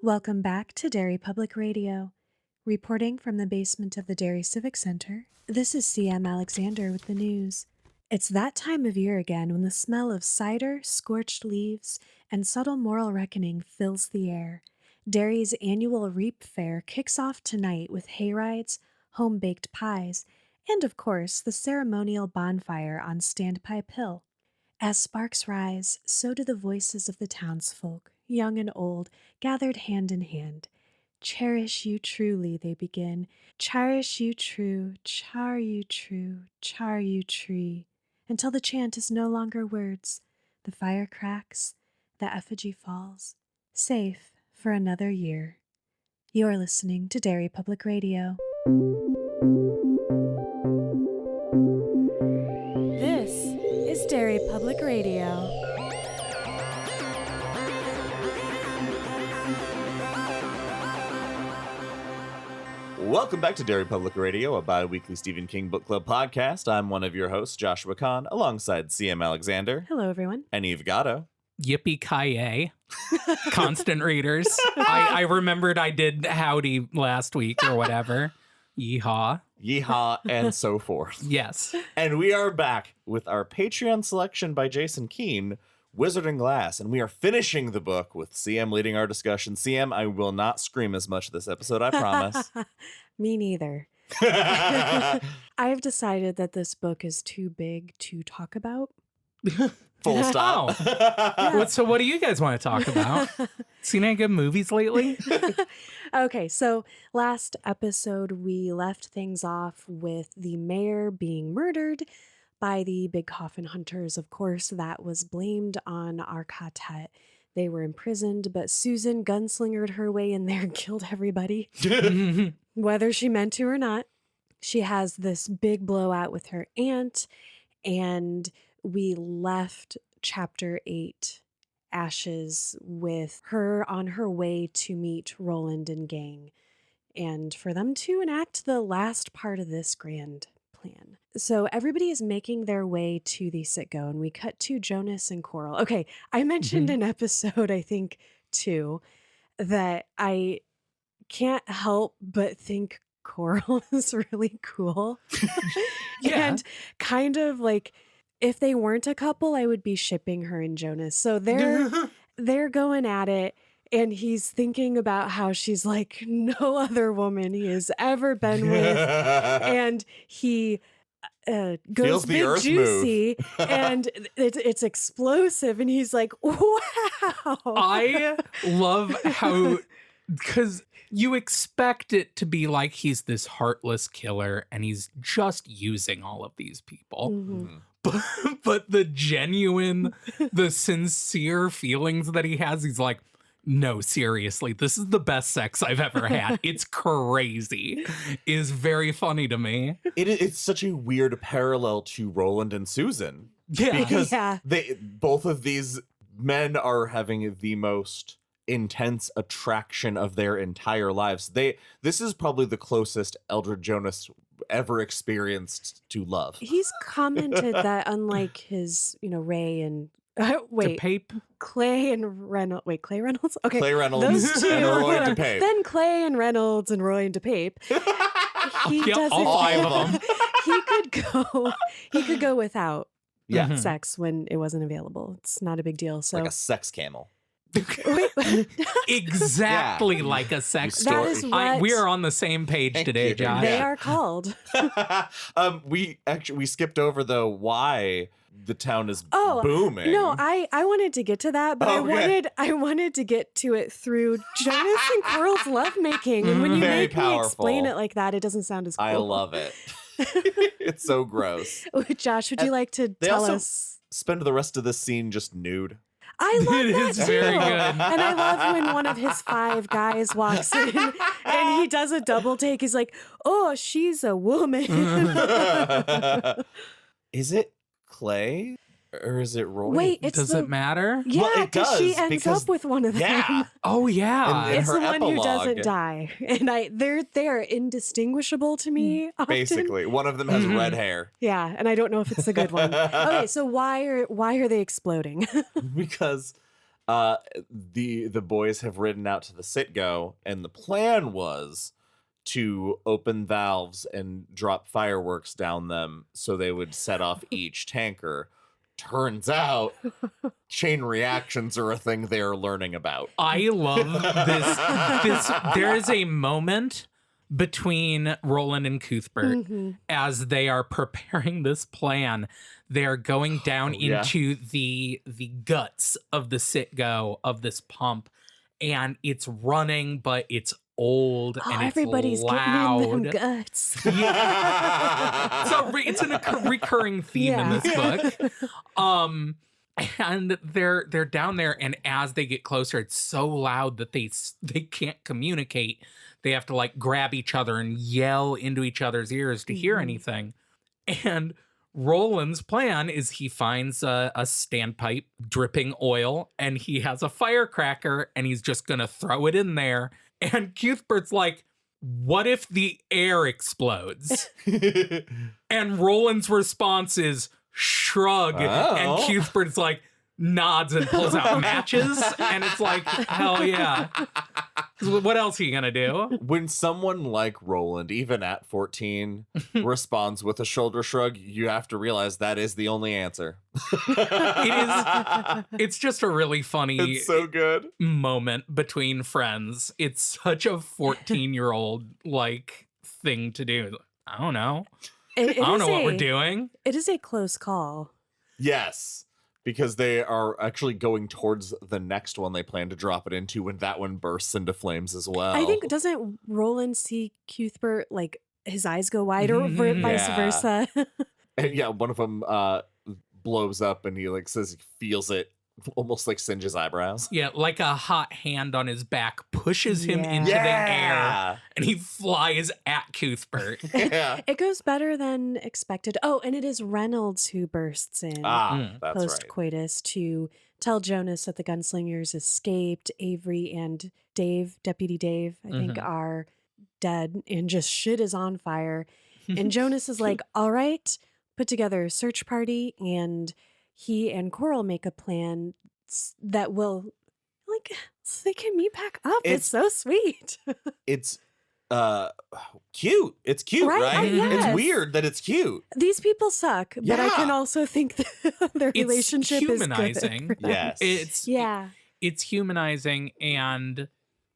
Welcome back to Derry Public Radio. Reporting from the basement of the Derry Civic Center, this is CM Alexander with the news. It's that time of year again when the smell of cider, scorched leaves, and subtle moral reckoning fills the air. Derry's annual Reap Fair kicks off tonight with hayrides, home-baked pies, and of course the ceremonial bonfire on Standpipe Hill. As sparks rise, so do the voices of the townsfolk, young and old, gathered hand in hand. Cherish you truly, they begin. Cherish you true, char you true, char you tree. Until the chant is no longer words. The fire cracks, the effigy falls. Safe for another year. You're listening to Derry Public Radio. This is Derry Public Radio. Welcome back to Derry Public Radio, a bi-weekly Stephen King book club podcast. I'm one of your hosts, Joshua Kahn, alongside CM Alexander. Hello, everyone. And Eve Gatto. Yippee-ki-yay. Constant readers. I remembered I did howdy last week or whatever. Yeehaw. Yeehaw, and so forth. Yes. And we are back with our Patreon selection by Jason Keene, Wizard and Glass, and we are finishing the book with CM leading our discussion. CM, I will not scream as much this episode, I promise. Me neither. I've decided that this book is too big to talk about. Full stop. Yeah. So what do you guys want to talk about? Seen any good movies lately? Okay, so last episode we left things off with the mayor being murdered by the big coffin hunters. Of course, that was blamed on our ka-tet. They were imprisoned, but Susan gunslingered her way in there and killed everybody, whether she meant to or not. She has this big blowout with her aunt, and we left chapter 8, Ashes, with her on her way to meet Roland and gang, and for them to enact the last part of this grand plan. So everybody is making their way to the sit-go, and we cut to Jonas and Coral. Okay, I mentioned in episode, I think, 2, that I can't help but think Coral is really cool. Yeah. And kind of like, if they weren't a couple, I would be shipping her and Jonas. So they're going at it. And he's thinking about how she's like no other woman he has ever been with. And he goes big juicy and it's explosive. And he's like, wow. I love how, because you expect it to be like he's this heartless killer and he's just using all of these people. Mm-hmm. But the genuine, the sincere feelings that he has, he's like, no, seriously, this is the best sex I've ever had. It's crazy. Is very funny to me. It's such a weird parallel to Roland and Susan. Yeah. Because both of these men are having the most intense attraction of their entire lives. This is probably the closest Eldred Jonas ever experienced to love. He's commented that unlike his, Ray and Clay and Reynolds. Wait, Clay Reynolds? Okay. Clay Reynolds those two, and Roy DePape. Then Clay and Reynolds and Roy and DePape. He doesn't. All 5 of them. He could go without Yeah. sex when it wasn't available. It's not a big deal. So Like a sex camel. Exactly like a sex That is what we are on the same page today, you. Josh. they are called. We skipped over though why the town is booming. No, I wanted to get to that, but I wanted to get to it through Jonas and Coral's lovemaking. And when you Very make me powerful. explain it like that, it doesn't sound as cool. I love it. It's so gross. Josh, would you like to tell us? Spend the rest of this scene just nude. I love It that is too. very good. And I love when one of his 5 guys walks in and he does a double take. He's like, oh, she's a woman. Is it Clay or is it Roy? Wait, Does it matter? Yeah, Well, it because she does, ends because- up with one of them. Yeah. Oh, yeah. And It's her the one who epilogue. doesn't die. And they're indistinguishable to me often. Basically, one of them has red hair. Yeah, and I don't know if it's a good one. Okay, so why are they exploding? Because The boys have ridden out to the Citgo, and the plan was to open valves and drop fireworks down them so they would set off each tanker. Turns out chain reactions are a thing they're learning about. I love this. There is a moment between Roland and Cuthbert as they are preparing this plan. They're going down into the guts of the Citgo of this pump, and it's running, but it's old and it's everybody's loud. Getting in them guts. Yeah. It's a recurring theme in this book. And they're down there, and as they get closer, it's so loud that they can't communicate. They have to like grab each other and yell into each other's ears to hear anything. And Roland's plan is he finds a standpipe dripping oil, and he has a firecracker, and he's just gonna throw it in there. And Cuthbert's like, what if the air explodes? And Roland's response is shrug. And Cuthbert's like, nods and pulls out matches. And it's like, hell yeah. What else are you gonna do? When someone like Roland, even at 14, responds with a shoulder shrug, you have to realize that is the only answer. It's just a really funny It's so good. moment between friends. It's such a 14-year-old like thing to do. I don't know. I don't know what we're doing. It is a close call. Yes. Because they are actually going towards the next one they plan to drop it into when that one bursts into flames as well. I think, doesn't Roland see Cuthbert, like, his eyes go wide or vice versa? And yeah, one of them blows up and he like says he feels it almost like singe his eyebrows. Yeah, like a hot hand on his back pushes him into the air and he flies at Cuthbert. It goes better than expected. Oh, and it is Reynolds who bursts in That's post-coitus to tell Jonas that the gunslingers escaped. Avery and Dave, Deputy Dave, I think, are dead and just shit is on fire. And Jonas is like, all right, put together a search party, and he and Coral make a plan that will, like, so they can meet back up. It's so sweet. It's cute. It's cute, right? Yes. It's weird that it's cute. These people suck, but I can also think that their relationship humanizing. is good. Yes. It's humanizing, and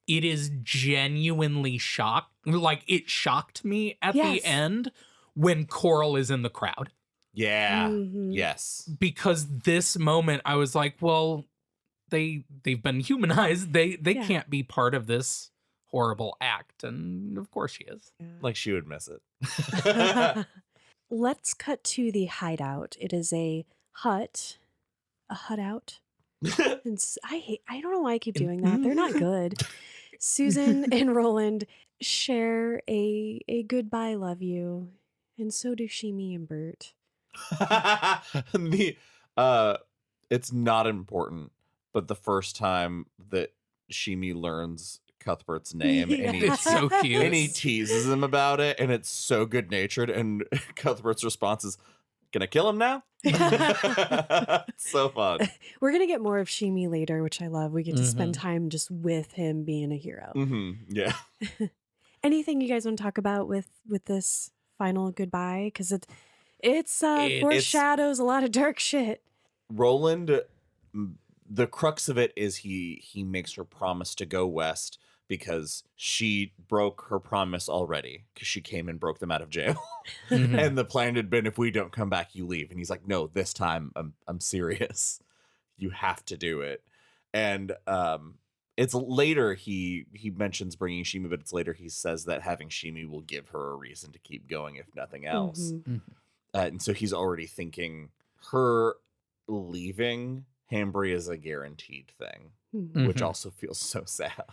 it is genuinely shocked. Like, it shocked me at the end when Coral is in the crowd. Yeah. Yes. Because this moment I was like, well, they've been humanized. They can't be part of this horrible act. And of course she is. Like she would miss it. Let's cut to the hideout. It is a hut out. And I don't know why I keep doing that. They're not good. Susan and Roland share a goodbye, love you. And so do Shimi and Bert. It's not important, but the first time that Shimi learns Cuthbert's name and it's so cute, and he teases him about it, and it's so good natured, and Cuthbert's response is, "Gonna kill him now?" It's so fun. We're gonna get more of Shimi later, which I love. We get to spend time just with him being a hero. Yeah. Anything you guys want to talk about with this final goodbye? Because it's foreshadows a lot of dark shit. Roland, the crux of it is he makes her promise to go west because she broke her promise already because she came and broke them out of jail. And the plan had been, if we don't come back, you leave. And he's like, no, this time I'm serious. You have to do it. And it's later he mentions bringing Shimi, but it's later he says that having Shimi will give her a reason to keep going, if nothing else. And so he's already thinking her leaving Hambry is a guaranteed thing, which also feels so sad.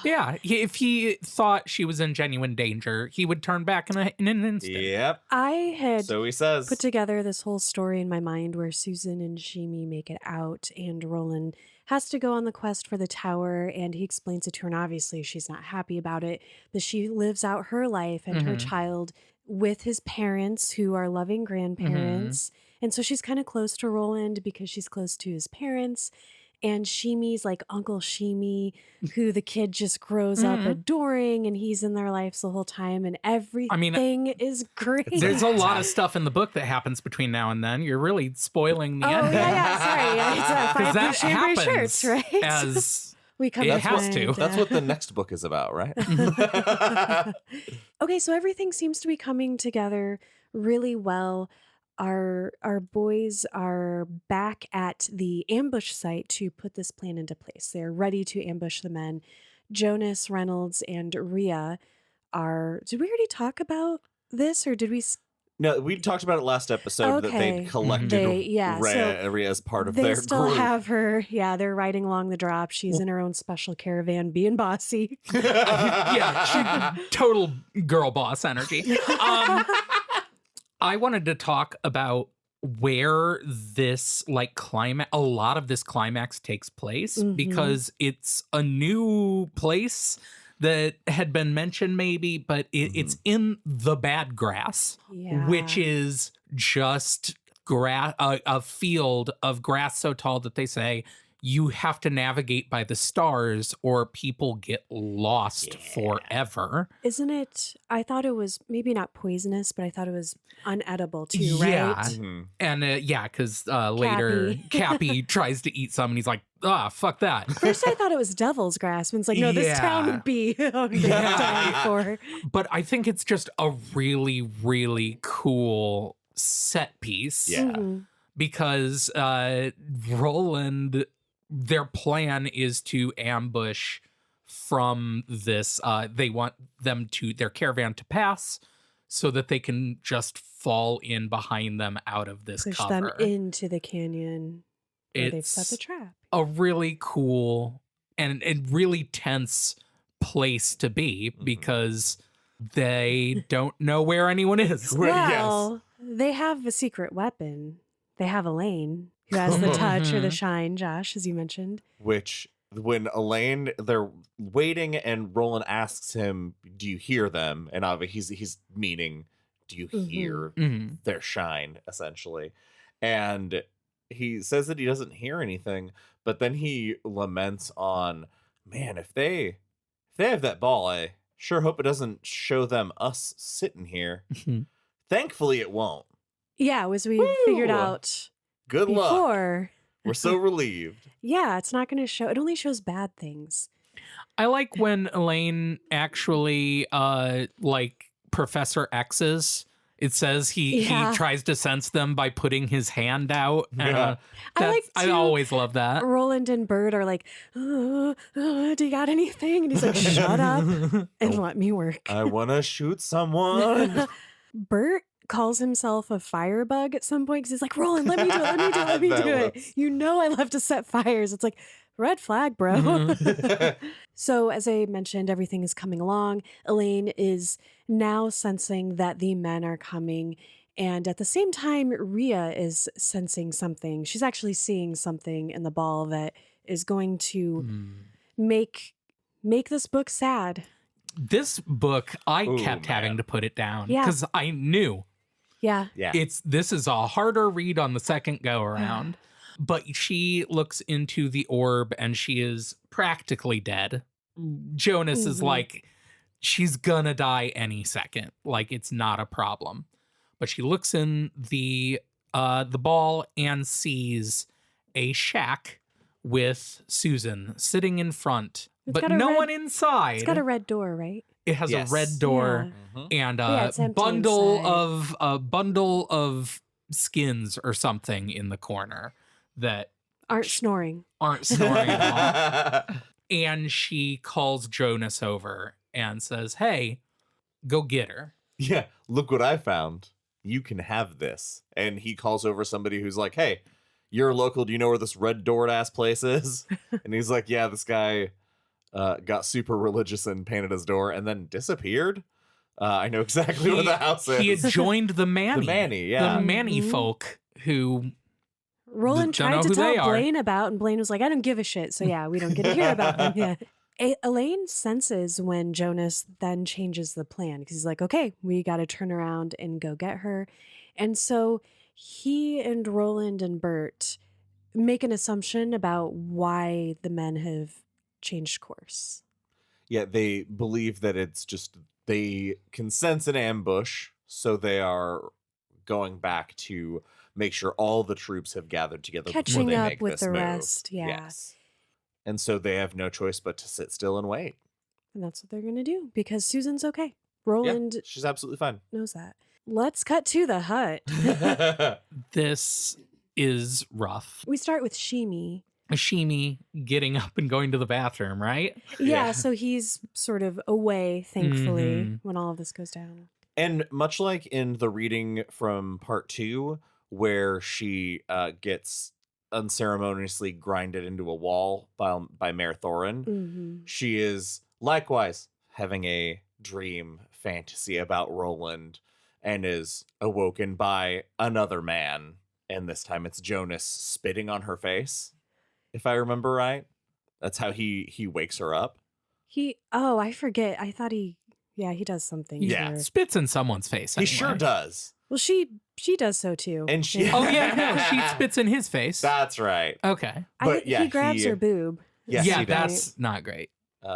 Yeah, if he thought she was in genuine danger, he would turn back in an instant. Yep. I had So he says. put together this whole story in my mind where Susan and Shimi make it out, and Roland has to go on the quest for the tower, and he explains it to her, and obviously she's not happy about it, but she lives out her life and her child with his parents, who are loving grandparents. And so she's kind of close to Roland because she's close to his parents. And Shimi's like Uncle Shimi, who the kid just grows up adoring, and he's in their lives the whole time, and everything is great. There's a lot of stuff in the book that happens between now and then. You're really spoiling the ending. Sorry. Yeah, it's Because that happens shirts, right? as we come it to has an to. end, That's what the next book is about, right? Okay, so everything seems to be coming together really well. Our boys are back at the ambush site to put this plan into place. They're ready to ambush the men. Jonas, Reynolds, and Rhea are... Did we already talk about this, or did we... No, we talked about it last episode that Okay. they'd collected Rhea as part of they their still group. have her. Yeah, they're riding along the drop. She's in her own special caravan, being bossy. Total girl boss energy. I wanted to talk about where this a lot of this climax takes place, because it's a new place that had been mentioned maybe, but it's in the bad grass, which is just a field of grass so tall that they say you have to navigate by the stars or people get lost forever. Isn't it? I thought it was maybe not poisonous, but I thought it was unedible too, Yeah. right? And because later Cappy tries to eat some and he's like, fuck that. First I thought it was devil's grass. And it's like, no, this town would be dying for. But I think it's just a really, really cool set piece. Yeah. Because Roland, their plan is to ambush from this. They want their caravan to pass so that they can just fall in behind them out of this Push cover. them into the canyon where they've set the trap. A really cool and really tense place to be because they don't know where anyone is. Well, they have a secret weapon. They have Elaine, who has the touch or the shine, Josh, as you mentioned. Which, when Elaine, they're waiting and Roland asks him, do you hear them? And obviously he's meaning, do you hear their shine, essentially? And he says that he doesn't hear anything, but then he laments on, man, if they have that ball, I sure hope it doesn't show them us sitting here. Thankfully, it won't. Yeah, as we figured out Good before. luck. We're so relieved. Yeah, it's not going to show. It only shows bad things. I like when Elaine actually, Professor X's. It says he tries to sense them by putting his hand out. I always love that. Roland and Bert are like, do you got anything? And he's like, shut up and let me work. I want to shoot someone. Bert calls himself a firebug at some point because he's like, Roland, let me do it. Let me do it. You know I love to set fires. It's like, red flag, bro. So as I mentioned, everything is coming along. Elaine is now sensing that the men are coming. And at the same time, Rhea is sensing something. She's actually seeing something in the ball that is going to make this book sad. This book, I kept having to put it down because I knew. Yeah. This is a harder read on the second go around. But she looks into the orb and she is practically dead. Jonas is like, she's gonna die any second. Like, it's not a problem. But she looks in the ball and sees a shack with Susan sitting in front, but no one inside. It's got a red door, right? It has a red door and it's empty a bundle of skins or something in the corner that aren't snoring at all. And she calls Jonas over and says, hey, go get her. Yeah, look what I found. You can have this. And he calls over somebody who's like, hey, you're local. Do you know where this red doored ass place is? And he's like, yeah, this guy got super religious and painted his door and then disappeared. I know exactly where the house is. He had joined the Manny. The Manny, yeah. The Manny folk who... Roland tried to tell Blaine about, and Blaine was like, I don't give a shit. So yeah, we don't get to hear about them yet. Elaine senses when Jonas then changes the plan because he's like, okay, we got to turn around and go get her. And so he and Roland and Bert make an assumption about why the men have changed course. Yeah, they believe that it's just they can sense an ambush, so they are going back to make sure all the troops have gathered together before Catching they up make with this the move. rest, yeah. Yes. And so they have no choice but to sit still and wait. And that's what they're going to do because Susan's okay. Yeah, Roland she's absolutely fine. knows that. Let's cut to the hut. This is rough. We start with Shimi. Ashimi getting up and going to the bathroom, right? Yeah, Yeah. so he's sort of away, thankfully, Mhm. when all of this goes down. And much like in the reading from part 2, where she gets unceremoniously grinded into a wall by Mayor Thorin, Mm-hmm. she is likewise having a dream fantasy about Roland and is awoken by another man. And this time it's Jonas spitting on her face, if I remember right. That's how he wakes her up. I forget. I thought he does something. Yeah. to her. Spits in someone's face. He Anyway. sure does. Well, she does so too. And she- Oh, yeah, no, she spits in his face. That's right. Okay. But yeah, he grabs her boob. Yes, yeah, he does. that's not great.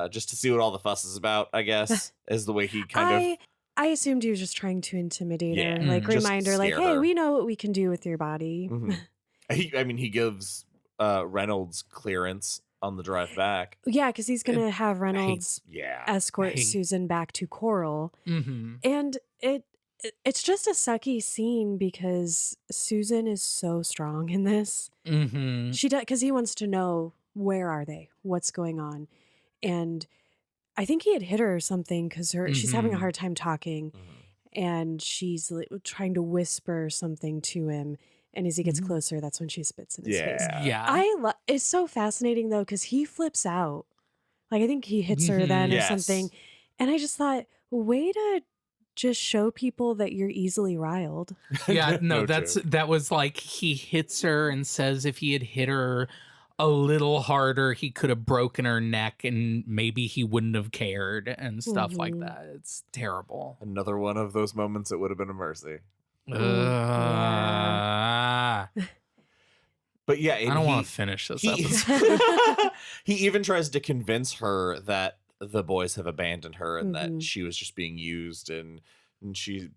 Just to see what all the fuss is about, I guess, is the way he kind of... I assumed he was just trying to intimidate Yeah, her, like just remind her, like, scare hey, her. we know what we can do with your body. Mhm. He gives Reynolds clearance on the drive back. Yeah, because he's gonna have Reynolds Yeah. escort Hey. Susan back to Coral, Mm-hmm. and it's just a sucky scene because Susan is so strong in this. Mm-hmm. She does because he wants to know where are they, what's going on, and I think he had hit her or something because she's having a Mhm. hard time talking, and she's trying to whisper something to him. And as he gets Mhm. closer, that's when she spits in his face. Yeah. Yeah. It's so fascinating though because he flips out. Like I think he hits her then or Yes. something, and I just thought, way to just show people that you're easily riled. Yeah, no, joke. that was like he hits her and says if he had hit her a little harder, he could have broken her neck and maybe he wouldn't have cared and stuff like Mhm. that. It's terrible. Another one of those moments that would have been a mercy. Yeah. But yeah, I don't want to finish this he, episode. he even tries to convince her that the boys have abandoned her and Mhm. that she was just being used, and she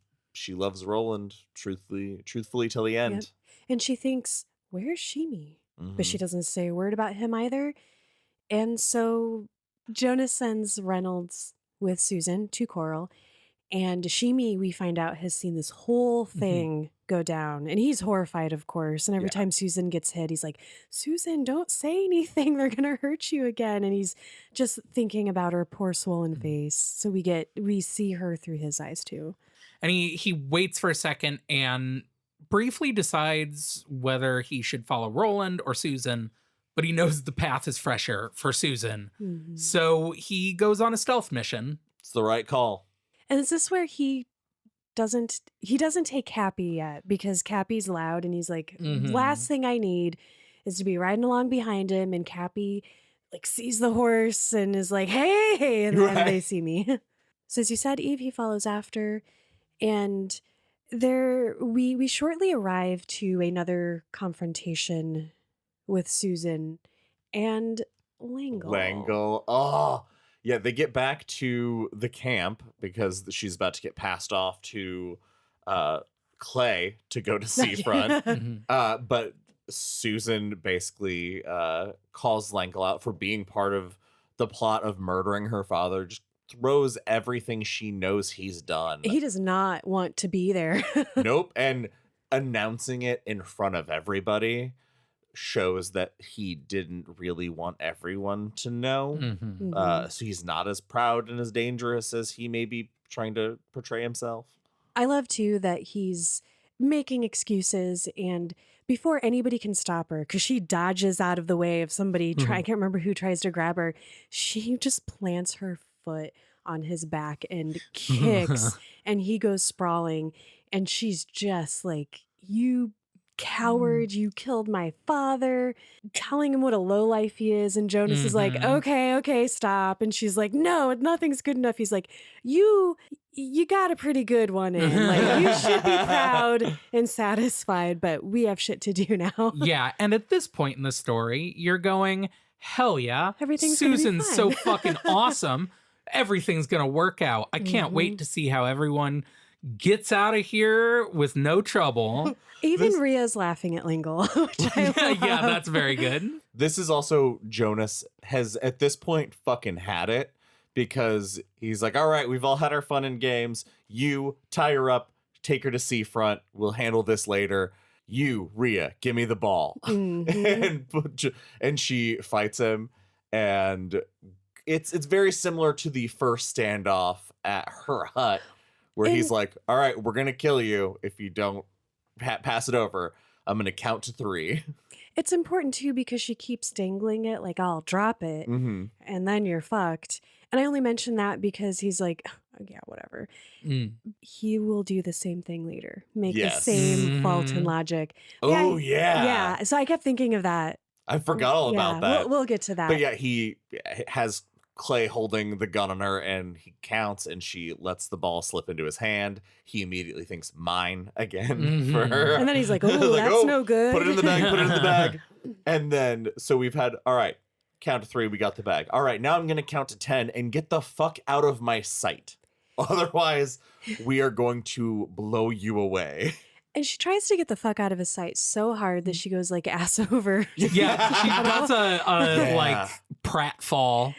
loves Roland truthfully till the end. And she thinks, where's Shimi? But she Mhm. doesn't say a word about him either. And so Jonas sends Reynolds with Susan to Coral. And Shimi, we find out, has seen this whole thing go down. And he's horrified, of course. And every Yeah. time Susan gets hit, he's like, Susan, don't say anything. They're going to hurt you again. And he's just thinking about her poor swollen face. So we see her through his eyes too. And he waits for a second and briefly decides whether he should follow Roland or Susan, but he knows the path is fresher for Susan. Mhm. So he goes on a stealth mission. It's the right call. And is this where he doesn't take Cappy yet because Cappy's loud and he's like, Mhm. last thing I need is to be riding along behind him, and Cappy like sees the horse and is like, hey, and then they Right. see me. So as you said, Eve, he follows after, and we shortly arrive to another confrontation with Susan and Langle. Oh, yeah. They get back to the camp because she's about to get passed off to Clay to go to Seafront. Mhm. But Susan basically calls Langle out for being part of the plot of murdering her father. Just throws everything she knows he's done. He does not want to be there. Nope. And announcing it in front of everybody shows that he didn't really want everyone to know. Mhm. Mhm. So he's not as proud and as dangerous as he may be trying to portray himself. I love too that he's making excuses, and before anybody can stop her, because she dodges out of the way of somebody, I can't remember who tries to grab her, she just plants her foot on his back and kicks, and he goes sprawling, and she's just like, you coward, you killed my father, telling him what a lowlife he is. And Jonas is like, okay, stop. And she's like, no, nothing's good enough. He's like, you got a pretty good one in. Like, you should be proud and satisfied, but we have shit to do now. Yeah, and at this point in the story, you're going, hell yeah, Everything's gonna be Susan's fine. so fucking awesome. Everything's gonna work out. I can't wait to see how everyone gets out of here with no trouble. Even Rhea's laughing at Lingle, which I love. Yeah, that's very good. This is also Jonas has at this point fucking had it, because he's like, all right, we've all had our fun and games. You tie her up, take her to seafront. We'll handle this later. You, Rhea, give me the ball. And she fights him, and it's very similar to the first standoff at her hut, where he's like, all right, we're going to kill you if you don't pass it over. I'm going to count to 3. It's important, too, because she keeps dangling it, like, I'll drop it, and then you're fucked. And I only mention that because he's like, oh, yeah, whatever. He will do the same thing later. Make the same fault in logic. Oh, yeah. Yeah. So I kept thinking of that. I forgot all about that. We'll get to that. But yeah, he has Clay holding the gun on her, and he counts, and she lets the ball slip into his hand. He immediately thinks mine again for her. And then he's like, oh, that's no good. Put it in the bag. And then, so we've had, all right, count to 3, we got the bag. All right, now I'm going to count to 10 and get the fuck out of my sight. Otherwise, we are going to blow you away. And she tries to get the fuck out of his sight so hard that she goes like ass over. Yeah, she does a like pratfall.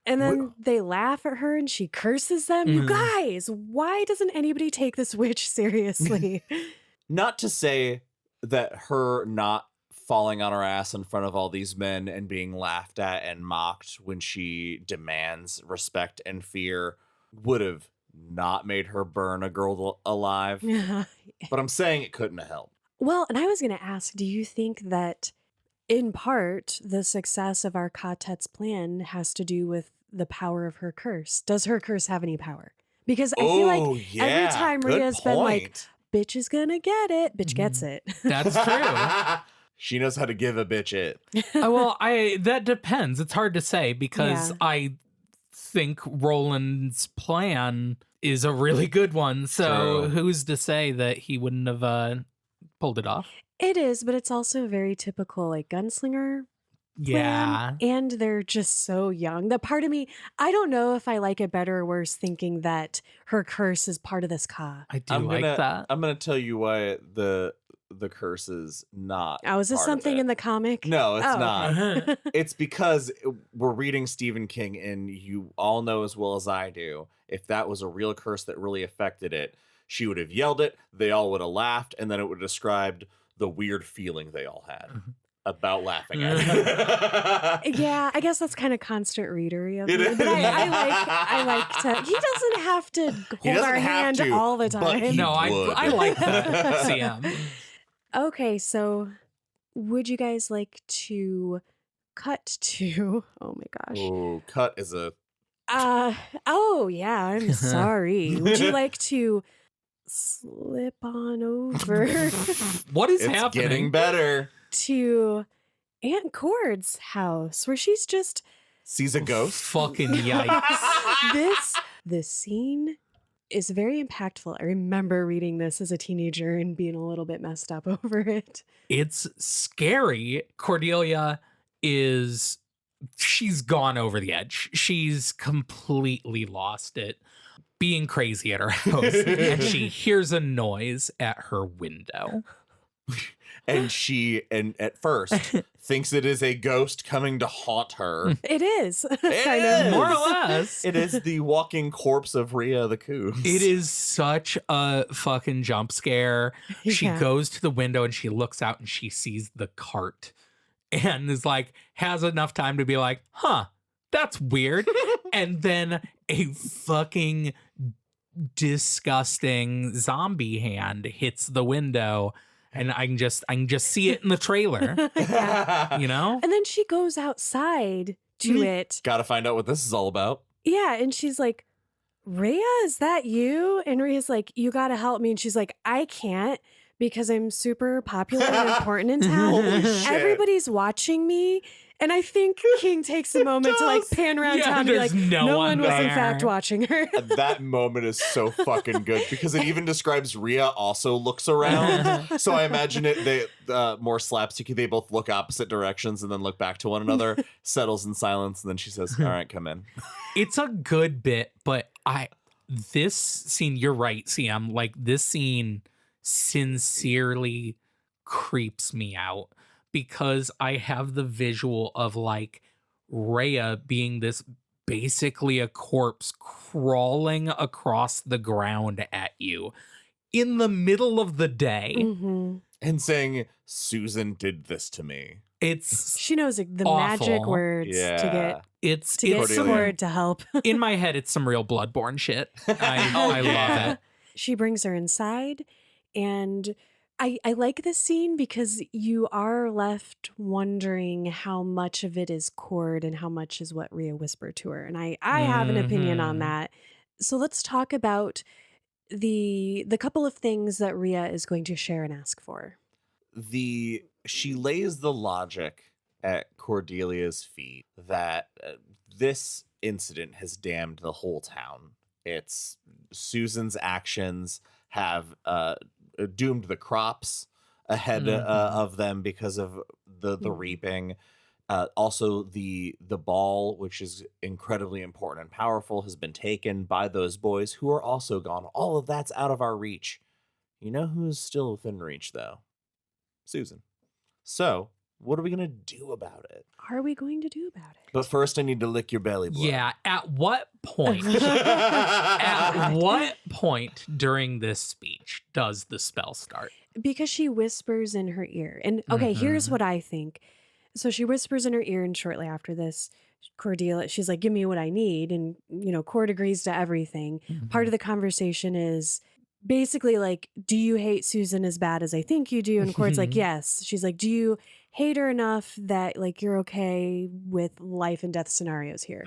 And then they laugh at her and she curses them. You guys, why doesn't anybody take this witch seriously? Not to say that her not falling on her ass in front of all these men and being laughed at and mocked when she demands respect and fear would have not made her burn a girl alive. But I'm saying it couldn't have helped. Well, and I was going to ask, do you think that in part the success of our ka-tet's plan has to do with the power of her curse? Does her curse have any power? Because I feel like every time Rhea's been like, bitch is gonna get it, bitch gets it. That's true. She knows how to give a bitch it. Well, that depends. It's hard to say because I think Roland's plan is a really good one. So who's to say that he wouldn't have pulled it off? It is, but it's also very typical, like gunslinger. Yeah. And they're just so young. The part of me, I don't know if I like it better or worse thinking that her curse is part of this ka. I do like that. I'm gonna tell you why the curse is not. Oh, is this something in the comic? No, it's not. Okay. It's because we're reading Stephen King, and you all know as well as I do, if that was a real curse that really affected it, she would have yelled it, they all would have laughed, and then it would have described the weird feeling they all had about laughing at it. Yeah, I guess that's kind of constant readery of It me. is. But I like to. He doesn't have to hold our hand all the time. But he No, would. I like that. CM. Okay, so would you guys like to cut to? Oh my gosh. Oh, cut is a. Oh yeah. I'm sorry. Would you like to slip on over What is It's happening? getting better. to Aunt Cord's house where she's just Sees a ghost. Fucking yikes. this scene is very impactful. I remember reading this as a teenager and being a little bit messed up over it. It's scary. Cordelia she's gone over the edge. She's completely lost it, being crazy at her house. And she hears a noise at her window. And she, at first, thinks it is a ghost coming to haunt her. It is. It kind is. of. More or less. It is the walking corpse of Rhea the Coos. It is such a fucking jump scare. She Yeah. goes to the window and she looks out and she sees the cart and is like, has enough time to be like, huh, that's weird. And then a fucking disgusting zombie hand hits the window. And I can just see it in the trailer, you know? And then she goes outside to it. Gotta find out what this is all about. Yeah, and she's like, Rhea, is that you? And Rhea's like, you gotta help me. And she's like, I can't because I'm super popular and important in town. Holy shit. Everybody's watching me. And I think King takes a moment to like pan around Yeah, town and be like, there's no no one one was in there." fact watching her. That moment is so fucking good because it even describes Rhea also looks around. So I imagine they more slapsticky. They both look opposite directions and then look back to one another, settles in silence, and then she says, "All right, come in." It's a good bit, but this scene, you're right, CM. Like, this scene sincerely creeps me out because I have the visual of like Rhea being this basically a corpse crawling across the ground at you in the middle of the day. Mm-hmm. And saying, "Susan did this to me." It's She knows like, the Awful. magic words Yeah. to get it's Cordelia. Cord to help. in my head. It's some real Bloodborne shit. I love it. She brings her inside, and I like this scene because you are left wondering how much of it is Cord and how much is what Rhea whispered to her. And I have an opinion on Mhm. that. So let's talk about the couple of things that Rhea is going to share and ask for. She lays the logic at Cordelia's feet that this incident has damned the whole town. It's Susan's actions have doomed the crops ahead of them because of the reaping. Also, the ball, which is incredibly important and powerful, has been taken by those boys who are also gone. All of that's out of our reach. You know who's still within reach, though? Susan. So, what are we going to do about it? Are we going to do about it? But first, I need to lick your belly button. Yeah. At what point? At what point during this speech does the spell start? Because she whispers in her ear. And okay, here's what I think. So she whispers in her ear, and shortly after this, Cordelia, she's like, "Give me what I need." And, Cord agrees to everything. Part of the conversation is basically like, "Do you hate Susan as bad as I think you do?" And Cord's like, "Yes." She's like, "Do you hate her enough that like you're okay with life and death scenarios here?"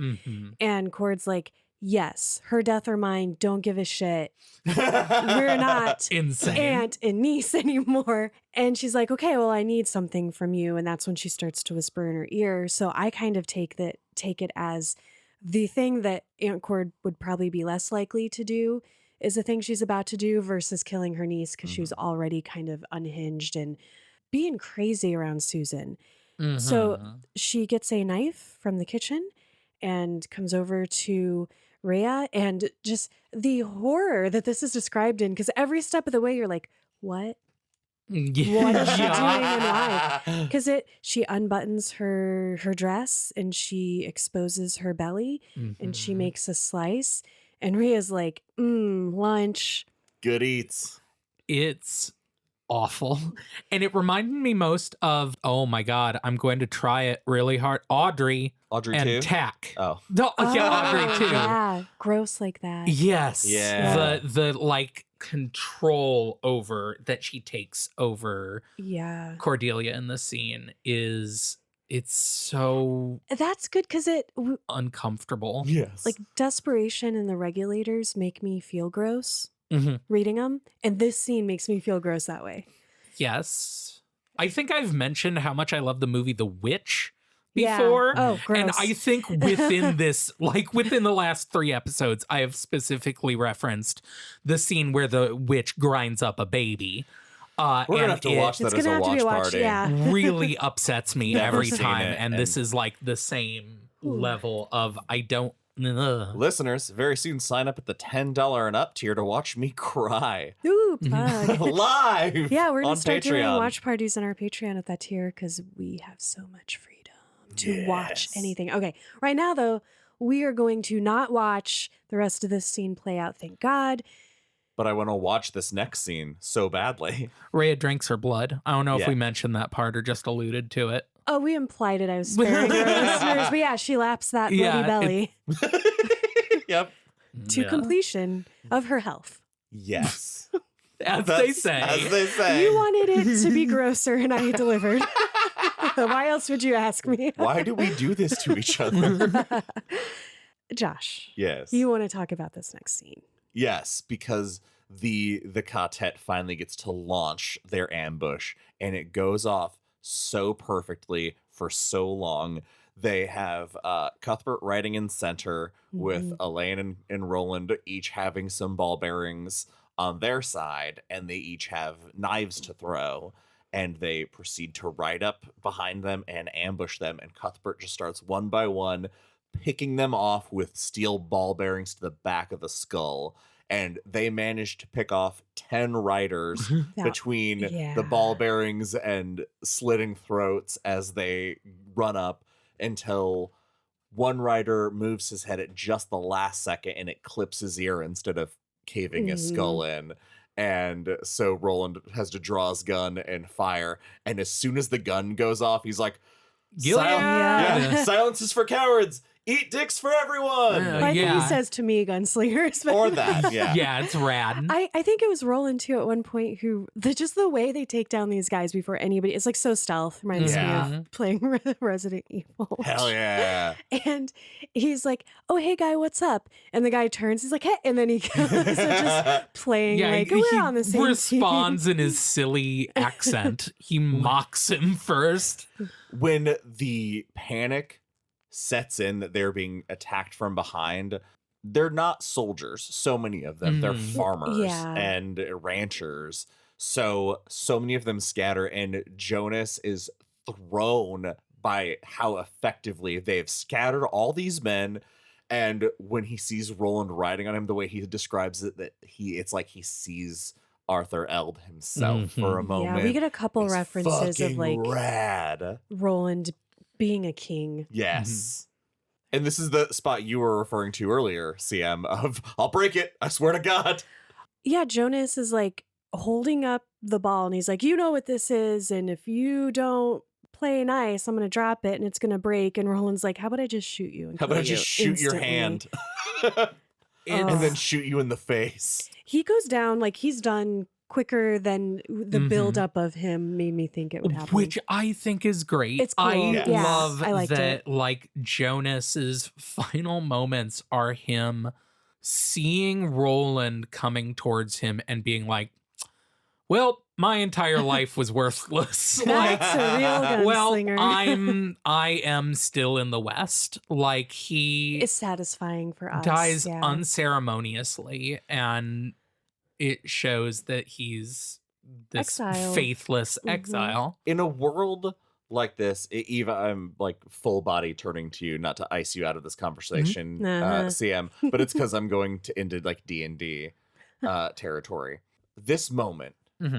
And Cord's like, "Yes, her death or mine, don't give a shit. We're not Insane. aunt and niece anymore." And she's like, "Okay, well, I need something from you." And that's when she starts to whisper in her ear. So I kind of take it as the thing that Aunt Cord would probably be less likely to do is the thing she's about to do versus killing her niece because she was already kind of unhinged and being crazy around Susan. So she gets a knife from the kitchen and comes over to Rhea, and just the horror that this is described in, because every step of the way you're like, what? What is she doing and why? Because she unbuttons her dress and she exposes her belly and she makes a slice. And Rhea's like, lunch. Good eats. It's awful. And it reminded me most of, oh my God, I'm going to try it really hard. Audrey Audrey and too? Tack. Oh. No, yeah, Audrey too. Yeah, gross like that. Yes. Yeah. The like control over that she takes over Yeah. Cordelia in the scene it's so That's good because uncomfortable. Yes. like desperation and the regulators make me feel gross Mhm. reading them. And this scene makes me feel gross that way. Yes. I think I've mentioned how much I love the movie The Witch Yeah. before. Oh, gross. And I think within this, like within the last 3 episodes, I have specifically referenced the scene where the witch grinds up a baby. We're going to have to watch It's that as gonna a have to be watch a watch, party. yeah. Really upsets me Never every seen time. it, And this is like the same level of I don't. Listeners, very soon sign up at the $10 and up tier to watch me cry. Ooh, plug. Live Yeah, we're on going to start doing Patreon. watch parties on our Patreon at that tier because we have so much freedom to watch Yes. anything. Okay, right now, though, we are going to not watch the rest of this scene play out, thank God. But I want to watch this next scene so badly. Rhea drinks her blood. I don't know if Yeah. we mentioned that part or just alluded to it. Oh, we implied it. I was sparing our listeners. But yeah, she laps that bloody Yeah, belly Yep. to completion of her health. Yes. As they That's- say. As they say. You wanted it to be grosser, and I delivered. Why else would you ask me? Why do we do this to each other? Josh, Yes. you want to talk about this next scene? Yes, because the ka-tet finally gets to launch their ambush, and it goes off so perfectly for so long. They have Cuthbert riding in center with Elaine and Roland each having some ball bearings on their side, and they each have knives to throw, and they proceed to ride up behind them and ambush them, and Cuthbert just starts one by one picking them off with steel ball bearings to the back of the skull. And they managed to pick off 10 riders between the ball bearings and slitting throats as they run up, until one rider moves his head at just the last second and it clips his ear instead of caving his skull in. And so Roland has to draw his gun and fire. And as soon as the gun goes off, he's like, silence is for cowards. Eat dicks for everyone. I think he says to me, gunslingers. But or that, Yeah, it's rad. I think it was Roland too at one point who just the way they take down these guys before anybody, it's like so stealth. Reminds me of playing Resident Evil. Hell yeah. And he's like, oh, hey guy, what's up? And the guy turns, he's like, hey, and then he goes, so just playing like, we're on the same responds team. in his silly accent. He mocks him first. When the panic sets in that they're being attacked from behind, they're not soldiers, so many of them. They're farmers and ranchers. So many of them scatter, and Jonas is thrown by how effectively they've scattered all these men. And when he sees Roland riding on him, the way he describes it, that it's like he sees Arthur Eld himself for a moment. Yeah, we get a couple references of like rad. Roland being a king. Yes. And this is the spot you were referring to earlier, CM, of I'll break it. I swear to God. Yeah, Jonas is like holding up the ball and he's like, you know what this is. And if you don't play nice, I'm going to drop it and it's going to break. And Roland's like, how about I just shoot you? And how about I just shoot your hand? And then shoot you in the face. He goes down like he's done quicker than the buildup of him made me think it would happen. Which I think is great. It's cool. I love I that it. Like Jonas's final moments are him seeing Roland coming towards him and being like, well, my entire life was worthless. That's a real gunslinger. Well, I am still in the West. Like he is satisfying for us. Dies unceremoniously, and it shows that he's this faithless exile. In a world like this, Eva, I'm like full body turning to you, not to ice you out of this conversation, CM, but it's because I'm going into like D&D territory. This moment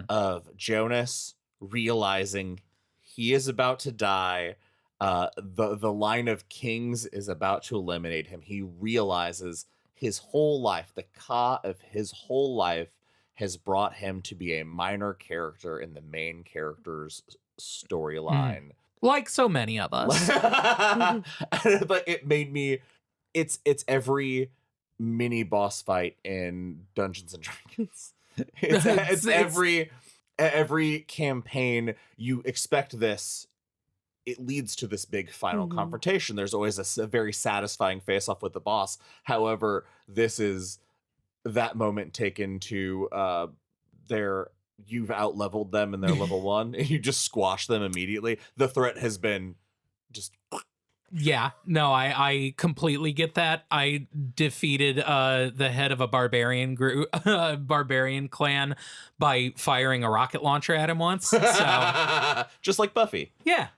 of Jonas realizing he is about to die, the line of kings is about to eliminate him. He realizes his whole life, the Ka of his whole life, has brought him to be a minor character in the main character's storyline. Like so many of us. But it made me, it's every mini boss fight in Dungeons and Dragons. It's every campaign. You expect this. It leads to this big final confrontation. There's always a very satisfying face-off with the boss. However, this is that moment taken to you've out-leveled them and they're level 1, and you just squash them immediately. The threat has been just... Yeah, no, I completely get that. I defeated the head of a barbarian group, barbarian clan, by firing a rocket launcher at him once. So just like Buffy. Yeah.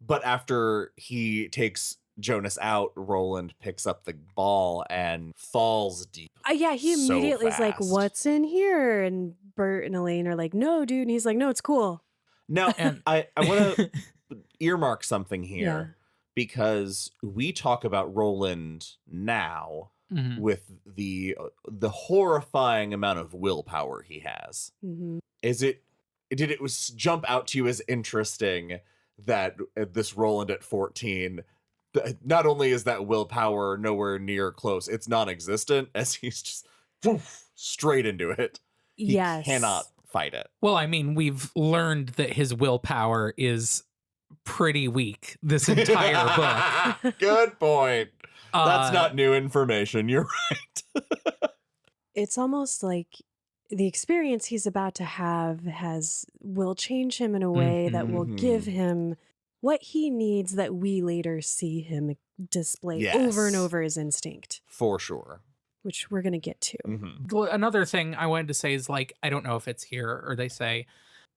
But after he takes Jonas out, Roland picks up the ball and falls deep. Yeah, he immediately is like, what's in here? And Bert and Elaine are like, no, dude. And he's like, no, it's cool. Now, and I want to earmark something here, because we talk about Roland now with the horrifying amount of willpower he has. Did it jump out to you as interesting that this Roland at 14, not only is that willpower nowhere near close, it's non-existent, as he's just straight into it. He cannot fight it. Well, I mean, we've learned that his willpower is pretty weak this entire book. Good point. That's not new information. You're right. It's almost like the experience he's about to have will change him in a way that will give him what he needs that we later see him display over and Yes. over as instinct, For sure. which we're going to get to. Well, another thing I wanted to say is, like, I don't know if it's here or they say,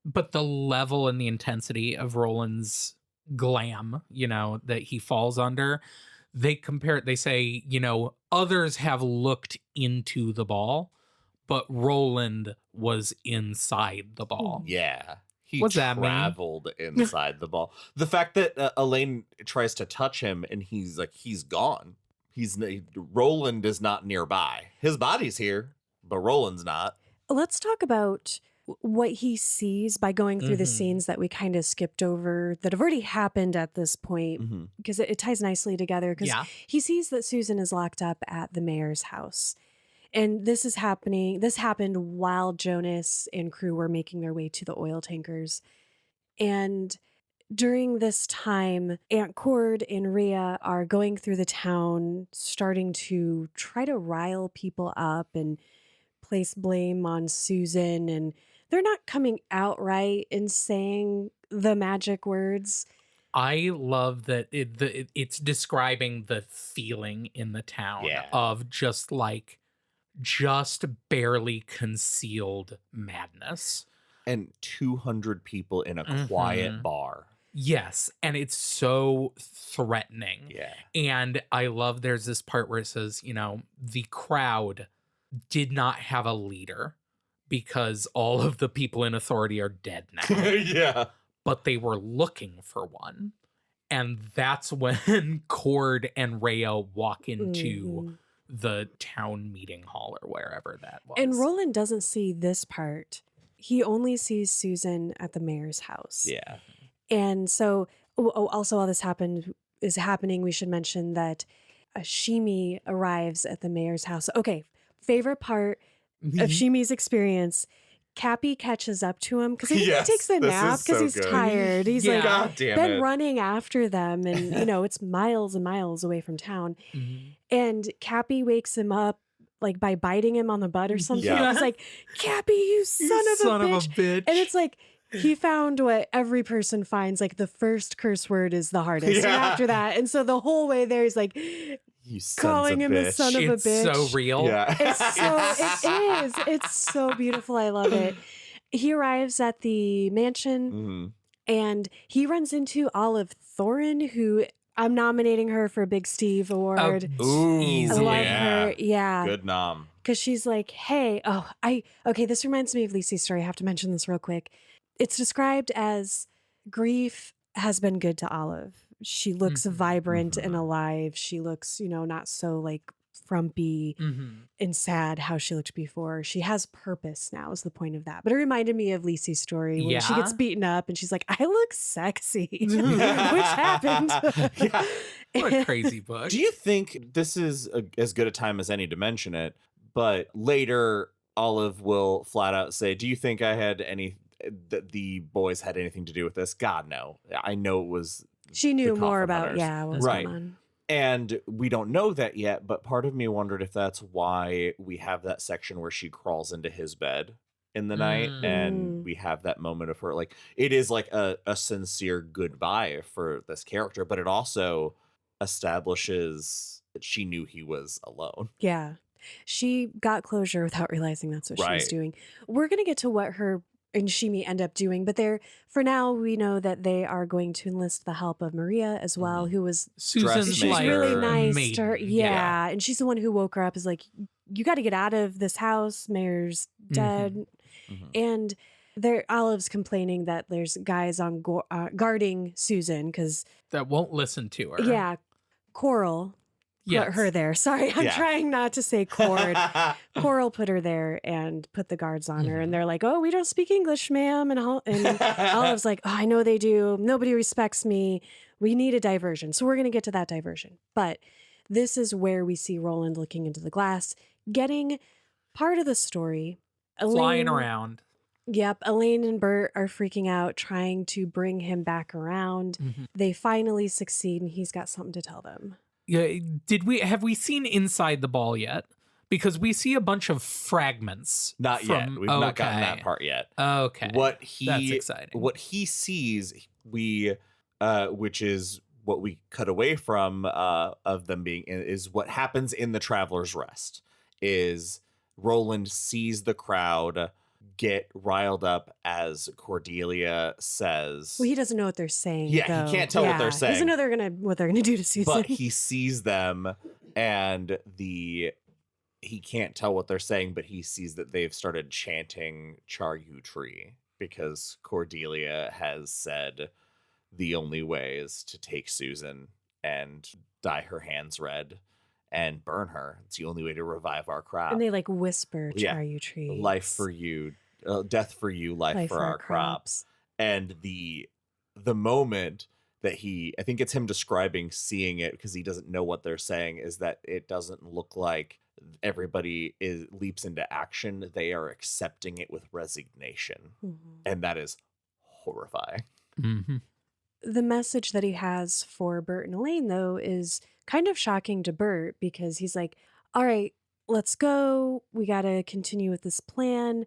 but the level and the intensity of Roland's glam, that he falls under, they say, others have looked into the ball, but Roland was inside the ball. Yeah. He What's that mean? traveled inside the ball. The fact that Elaine tries to touch him and he's gone. Roland is not nearby. His body's here, but Roland's not. Let's talk about what he sees by going through the scenes that we kind of skipped over that have already happened at this point, because it ties nicely together. Because he sees that Susan is locked up at the mayor's house. And this happened while Jonas and crew were making their way to the oil tankers. And during this time, Aunt Cord and Rhea are going through the town, starting to try to rile people up and place blame on Susan. And they're not coming outright and saying the magic words. I love that it's describing the feeling in the town of just barely concealed madness. And 200 people in a quiet bar. Yes, and it's so threatening. Yeah. And I love there's this part where it says, the crowd did not have a leader because all of the people in authority are dead now. Yeah. But they were looking for one. And that's when Cord and Rhea walk into the town meeting hall or wherever that was. And Roland doesn't see this part. He only sees Susan at the mayor's house. Yeah. And so, also while this is happening, we should mention that Shimi arrives at the mayor's house. Okay, favorite part of Shimi's experience, Cappy catches up to him because he takes a nap because he's tired. He's God damn been it. running after them, and it's miles and miles away from town. And Cappy wakes him up by biting him on the butt or something. Yeah. He's like, Cappy, you son of a bitch. And it's like, he found what every person finds, the first curse word is the hardest. And after that, and so the whole way there, he's you calling him the son of a bitch. It's so real. Yeah. It is. It's so beautiful. I love it. He arrives at the mansion and he runs into Olive Thorin, who I'm nominating her for a Big Steve Award. Ooh, easily. I love her. Yeah. Good nom. Because she's like, hey, this reminds me of Lisi's story. I have to mention this real quick. It's described as grief has been good to Olive. She looks vibrant and alive. She looks, not so frumpy and sad how she looked before. She has purpose now is the point of that. But it reminded me of Lisi's story when she gets beaten up and she's like, I look sexy, which happened. What a crazy book. Do you think this is as good a time as any to mention it? But later, Olive will flat out say, do you think that the boys had anything to do with this? God, no. I know it was. She knew more coffin about, hunters. what's Right. going on. And we don't know that yet, but part of me wondered if that's why we have that section where she crawls into his bed in the night and we have that moment of her. It is a sincere goodbye for this character, but it also establishes that she knew he was alone. Yeah. She got closure without realizing that's what she was Right. doing. We're going to get to what her and Shimi end up doing, but for now, we know that they are going to enlist the help of Maria as well, who was Susan's she's really nice maiden. to her. Yeah. And she's the one who woke her up, is like, you got to get out of this house. Mayor's dead. And Olive's complaining that there's guys on guarding Susan because that won't listen to her. Yeah. Coral put her there. Sorry, I'm trying not to say Cord. Coral put her there and put the guards on her. And they're like, oh, we don't speak English, ma'am. And Olive's like, oh, I know they do. Nobody respects me. We need a diversion. So we're going to get to that diversion. But this is where we see Roland looking into the glass, getting part of the story. Flying around. Yep. Elaine and Bert are freaking out, trying to bring him back around. They finally succeed, and he's got something to tell them. Yeah, have we seen inside the ball yet? Because we see a bunch of fragments. Not yet. We've not gotten that part yet. Okay. That's exciting. What he sees, which is what we cut away from of them being, is what happens in the Traveler's Rest. Is Roland sees the crowd get riled up as Cordelia says. Well, he doesn't know what they're saying. Yeah, though. he can't tell what they're saying. He doesn't know what they're gonna do to Susan. But he sees them, and he can't tell what they're saying, but he sees that they've started chanting Charyou tree because Cordelia has said the only way is to take Susan and dye her hands red and burn her. It's the only way to revive our crop. And they like whisper Charyou tree. Life for you, death for you, life for our crops. And the moment that I think it's him describing seeing it because he doesn't know what they're saying, is that it doesn't look like everybody leaps into action. They are accepting it with resignation. Mm-hmm. And that is horrifying. Mm-hmm. The message that he has for Bert and Elaine, though, is kind of shocking to Bert because he's like, all right, let's go. We got to continue with this plan.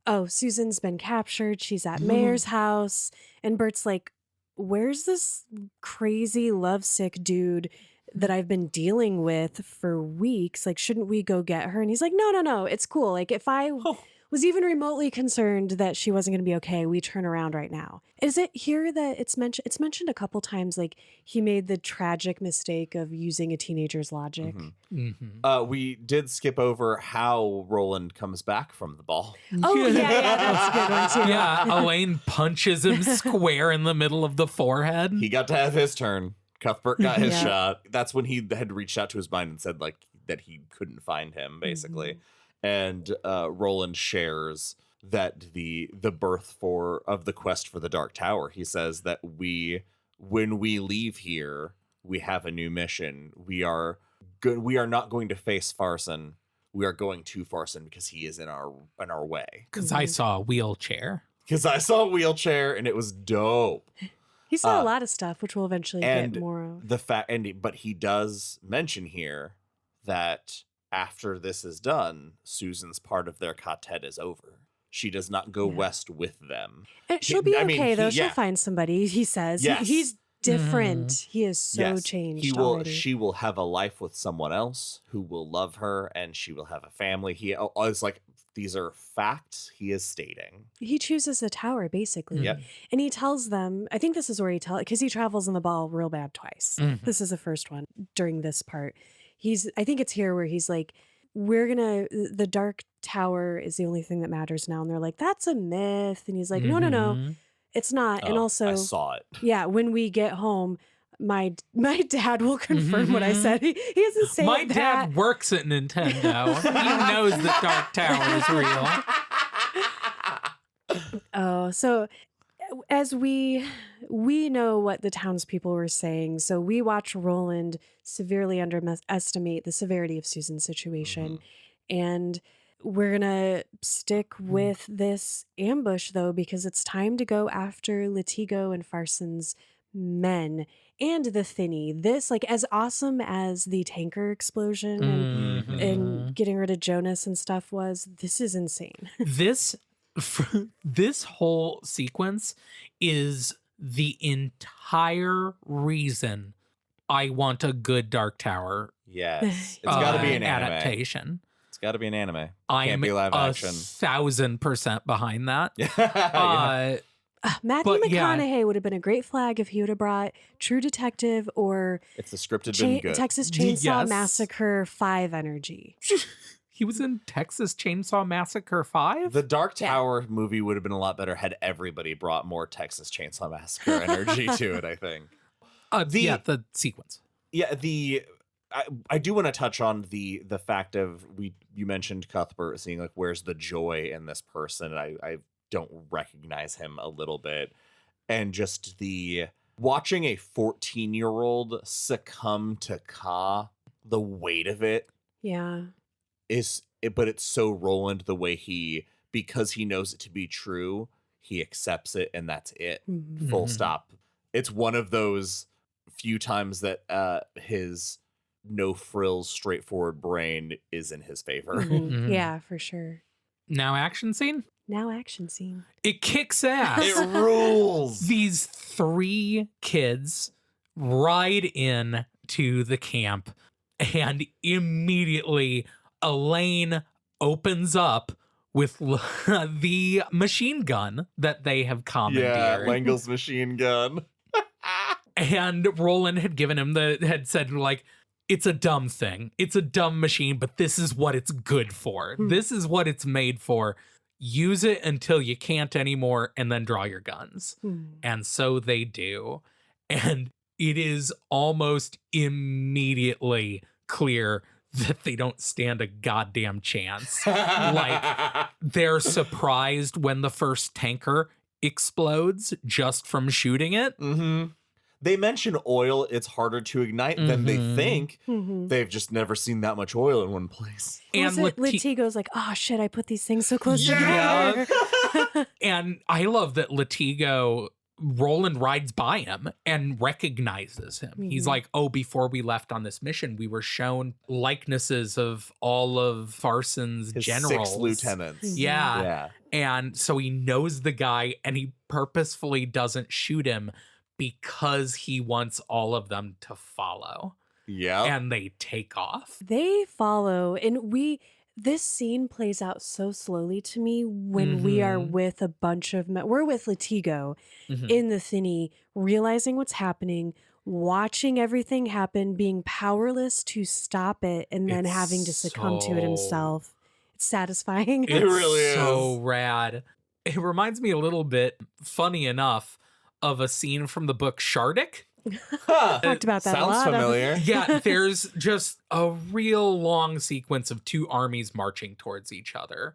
Oh, Susan's been captured. She's at Mayor's house. And Bert's like, where's this crazy lovesick dude that I've been dealing with for weeks? Like, shouldn't we go get her? And he's like, no, it's cool. Like, if I was even remotely concerned that she wasn't going to be okay, we turn around right now. Is it here that it's mentioned a couple times, like he made the tragic mistake of using a teenager's logic? Mm-hmm. Mm-hmm. We did skip over how Roland comes back from the ball. Oh, yeah, that's a good one too. Yeah, Elaine punches him square in the middle of the forehead. He got to have his turn. Cuthbert got his shot. That's when he had reached out to his mind and said like that he couldn't find him, basically. Mm-hmm. And Roland shares that the birth of the quest for the Dark Tower. He says that when we leave here, we have a new mission. We are not going to face Farson. We are going to Farson because he is in our way. Because I saw a wheelchair. And it was dope. He saw a lot of stuff, which we'll eventually get more of. But he does mention here that after this is done, Susan's part of their ka-tet is over. She does not go west with them. And she'll be okay, though. She'll find somebody, he says. Yes. He's different. He is so changed already. She will have a life with someone else who will love her, and she will have a family. He is like, these are facts he is stating. He chooses the tower, basically. Yep. And he tells them, I think this is where because he travels in the ball real bad twice. Mm-hmm. This is the first one during this part. I think it's here where he's like, the Dark Tower is the only thing that matters now. And they're like, that's a myth. And he's like, no, it's not. And also, I saw it. Yeah. When we get home, my dad will confirm what I said. He doesn't say my dad works at Nintendo. He knows that Dark Tower is real. Oh, so as we know what the townspeople were saying, so we watch Roland severely underestimate the severity of Susan's situation. And we're going to stick with this ambush, though, because it's time to go after Latigo and Farson's men and the Thinny. This, like, as awesome as the tanker explosion and getting rid of Jonas and stuff was, this is insane. This whole sequence is the entire reason I want a good Dark Tower. Yes. It's got to be an anime. Adaptation. It's got to be an anime. I am be live action. 1,000% behind that. Matthew McConaughey would have been a great flag if he would have brought True Detective or if the script had been good. Texas Chainsaw Massacre 5 energy. He was in Texas Chainsaw Massacre 5? The Dark Tower movie would have been a lot better had everybody brought more Texas Chainsaw Massacre energy to it, I think. The sequence. Yeah, I do want to touch on the fact of you mentioned Cuthbert seeing like where's the joy in this person. I don't recognize him a little bit. And just watching a 14-year-old succumb to Ka, the weight of it. Yeah. But it's so Roland the way because he knows it to be true, he accepts it and that's it. Full stop. It's one of those few times that his no frills, straightforward brain is in his favor. Mhm. Yeah, for sure. Now action scene. Now action scene. It kicks ass. It rules. These 3 kids ride in to the camp, and immediately Elaine opens up with the machine gun that they have commandeered. Yeah, Langel's machine gun. And Roland had given him had said, like, it's a dumb thing. It's a dumb machine, but this is what it's good for. This is what it's made for. Use it until you can't anymore, and then draw your guns. And so they do. And it is almost immediately clear that they don't stand a goddamn chance. Like, they're surprised when the first tanker explodes just from shooting it. Mm-hmm. They mention oil, it's harder to ignite than they think. They've just never seen that much oil in one place. And Latigo's like, oh shit, I put these things so close Yeah. together. And I love that Latigo, Roland rides by him and recognizes him. He's like, oh, before we left on this mission, we were shown likenesses of all of Farson's His generals. 6 lieutenants. Yeah. And so he knows the guy, and he purposefully doesn't shoot him because he wants all of them to follow. Yeah. And they take off. They follow, and this scene plays out so slowly to me when we are with a bunch of we're with Latigo in the Thinny, realizing what's happening, watching everything happen, being powerless to stop it, and then having to succumb to it himself. It's satisfying. It really is. So rad. It reminds me a little bit, funny enough, of a scene from the book Shardik. Talked about that a Sounds lot. familiar. Yeah, there's just a real long sequence of 2 armies marching towards each other.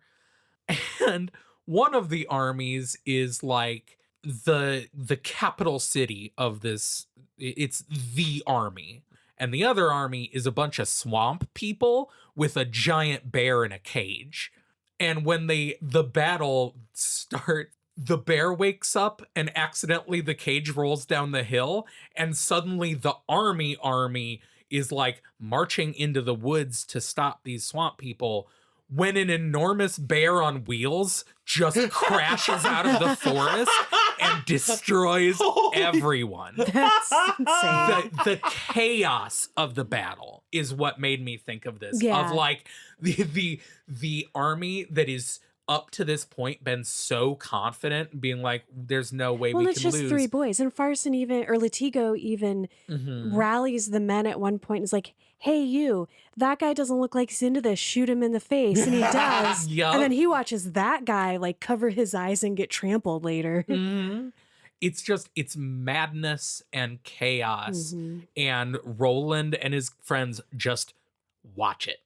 And one of the armies is like the capital city of this. It's the army. And the other army is a bunch of swamp people with a giant bear in a cage. And when the battle starts, the bear wakes up and accidentally the cage rolls down the hill, and suddenly the army is like marching into the woods to stop these swamp people, when an enormous bear on wheels just crashes out of the forest and destroys everyone. That's insane. The chaos of the battle is what made me think of this. Yeah. Of like the army that is up to this point been so confident, being like, there's no way we can lose. Well, it's just 3 boys. And Farson Latigo even rallies the men at one point and is like, hey, you, that guy doesn't look like he's into this. Shoot him in the face. And he does. Yup. And then he watches that guy like cover his eyes and get trampled later. It's madness and chaos. And Roland and his friends just watch it.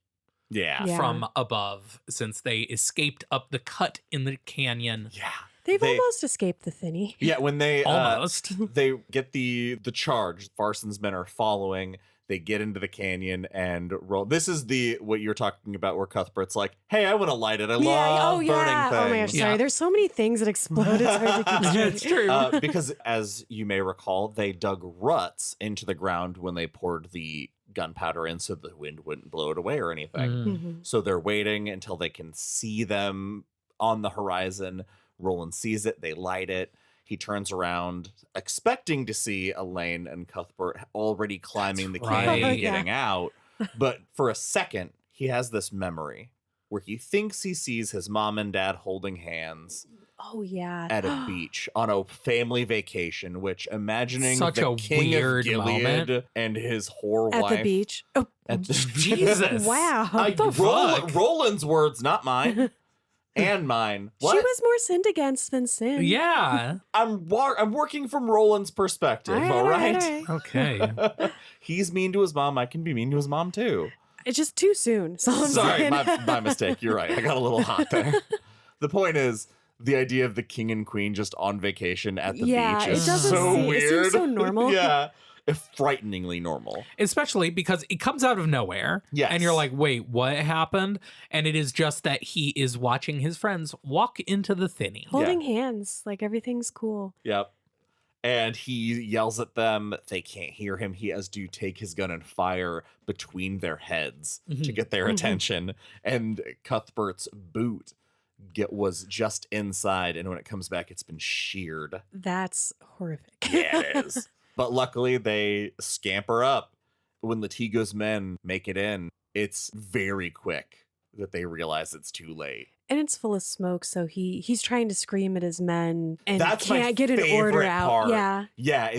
Yeah. From above, since they escaped up the cut in the canyon. Yeah. They've almost escaped the Thinny. Yeah, when they Almost. they get the charge, Farson's men are following. They get into the canyon and roll. This is what you're talking about, where Cuthbert's like, "Hey, I want to light it. I love burning things." Oh my gosh, sorry. Yeah. There's so many things that explode. It's hard to keep It's true. Because, as you may recall, they dug ruts into the ground when they poured the gunpowder in, so the wind wouldn't blow it away or anything. So they're waiting until they can see them on the horizon. Roland sees it. They light it. He turns around, expecting to see Elaine and Cuthbert already climbing the canyon and getting out. But for a second, he has this memory where he thinks he sees his mom and dad holding hands. Oh, yeah. At a beach on a family vacation, which, imagining Such the a king weird of Gilead moment. and his whore At wife the beach. Oh, Jesus. wow. Roland's words, not mine. And mine. What? She was more sinned against than sin. Yeah. I'm working from Roland's perspective, all right? Okay. He's mean to his mom. I can be mean to his mom, too. It's just too soon. So I'm Sorry, saying. my mistake. You're right. I got a little hot there. The point is, the idea of the king and queen just on vacation at the beach is it doesn't so weird. It seems so normal. Yeah. Frighteningly normal. Especially because it comes out of nowhere. Yes. And you're like, wait, what happened? And it is just that he is watching his friends walk into the Thinny. Holding hands. Like everything's cool. Yep. And he yells at them. They can't hear him. He has to take his gun and fire between their heads to get their attention. And Cuthbert's boot was just inside. And when it comes back, it's been sheared. That's horrific. Yeah, it is. But luckily, they scamper up. When Latigo's men make it in, it's very quick that they realize it's too late. And it's full of smoke, so he's trying to scream at his men and That's can't get an order out. Part. Yeah. Yeah,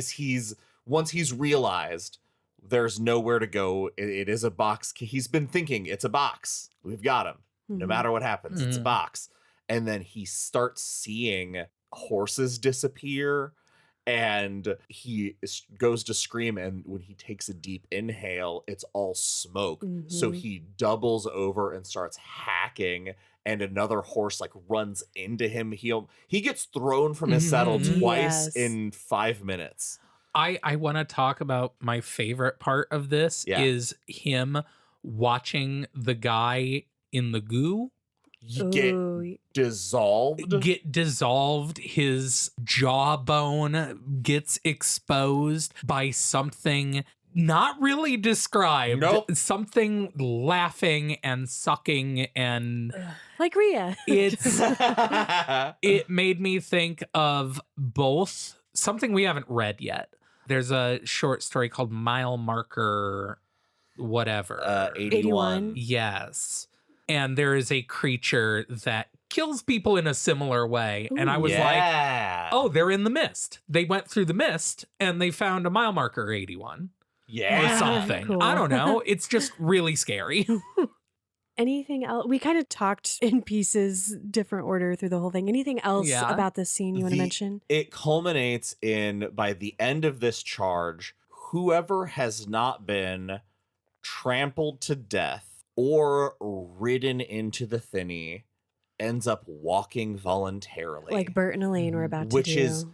once he's realized there's nowhere to go, it is a box. He's been thinking it's a box. We've got him. No matter what happens, it's a box. And then he starts seeing horses disappear. And he goes to scream, and when he takes a deep inhale, it's all smoke. So he doubles over and starts hacking, and another horse like runs into him. He gets thrown from his saddle twice in 5 minutes. I want to talk about my favorite part of this is him watching the guy in the goo get dissolved. His jawbone gets exposed by something not really described. Nope. Something laughing and sucking and like Rhea. It made me think of both something we haven't read yet. There's a short story called Mile Marker whatever. 81. Yes. And there is a creature that kills people in a similar way. And I was like, oh, they're in the mist. They went through the mist and they found a mile marker 81. Yeah. Or something. Cool. I don't know. It's just really scary. Anything else? We kind of talked in pieces, different order through the whole thing. Anything else about this scene you want to mention? It culminates in, by the end of this charge, whoever has not been trampled to death or ridden into the thinny ends up walking voluntarily. Like Bert and Elaine were about to do. Which is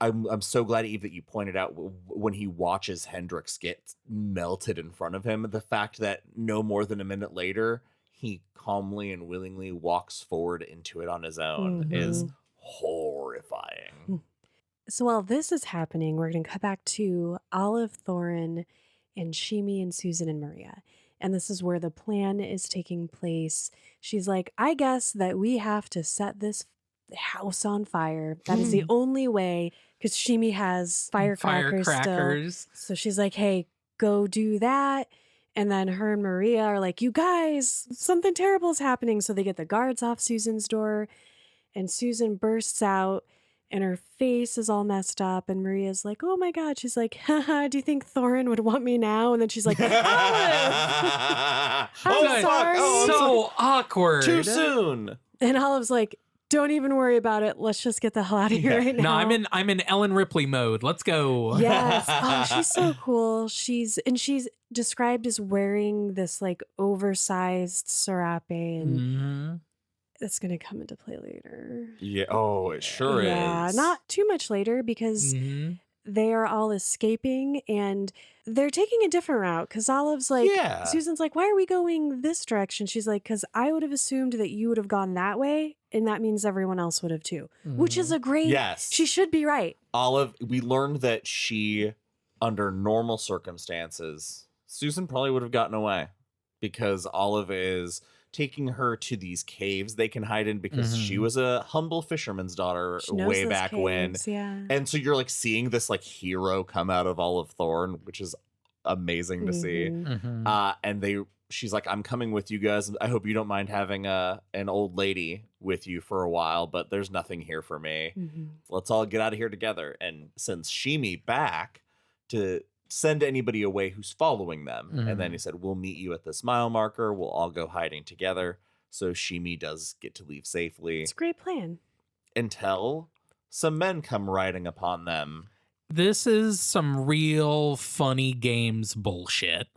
I'm so glad, Eve, that you pointed out when he watches Hendrix get melted in front of him, the fact that no more than a minute later, he calmly and willingly walks forward into it on his own is horrifying. So while this is happening, we're going to cut back to Olive, Thorin, and Shimi and Susan and Maria. And this is where the plan is taking place. She's like, I guess that we have to set this house on fire. That is the only way, because Shimi has firecrackers still. So she's like, hey, go do that. And then her and Maria are like, you guys, something terrible is happening. So they get the guards off Susan's door. And Susan bursts out. And her face is all messed up. And Maria's like, oh my God. She's like, haha, do you think Thorin would want me now? And then she's like, Olive! I'm sorry. So awkward. Too soon. And Olive's like, don't even worry about it. Let's just get the hell out of here right now. No, I'm in Ellen Ripley mode. Let's go. Yes. Oh, she's so cool. She's described as wearing this like oversized serape, and that's going to come into play later. Yeah. Oh, it sure is. Yeah, not too much later, because they are all escaping and they're taking a different route. Because Olive's like, Susan's like, why are we going this direction? She's like, because I would have assumed that you would have gone that way. And that means everyone else would have too, which is a great, she should be right. Olive, we learned that she, under normal circumstances, Susan probably would have gotten away, because Olive is taking her to these caves they can hide in, because she was a humble fisherman's daughter way back when. Yeah. And so you're like seeing this like hero come out of Olive Thorne, which is amazing to see. And she's like, I'm coming with you guys. I hope you don't mind having an old lady with you for a while, but there's nothing here for me. Let's all get out of here together. And sends Shimi back to send anybody away who's following them. And then he said, we'll meet you at this mile marker. We'll all go hiding together. So Shimi does get to leave safely. It's a great plan. Until some men come riding upon them. This is some real funny games bullshit.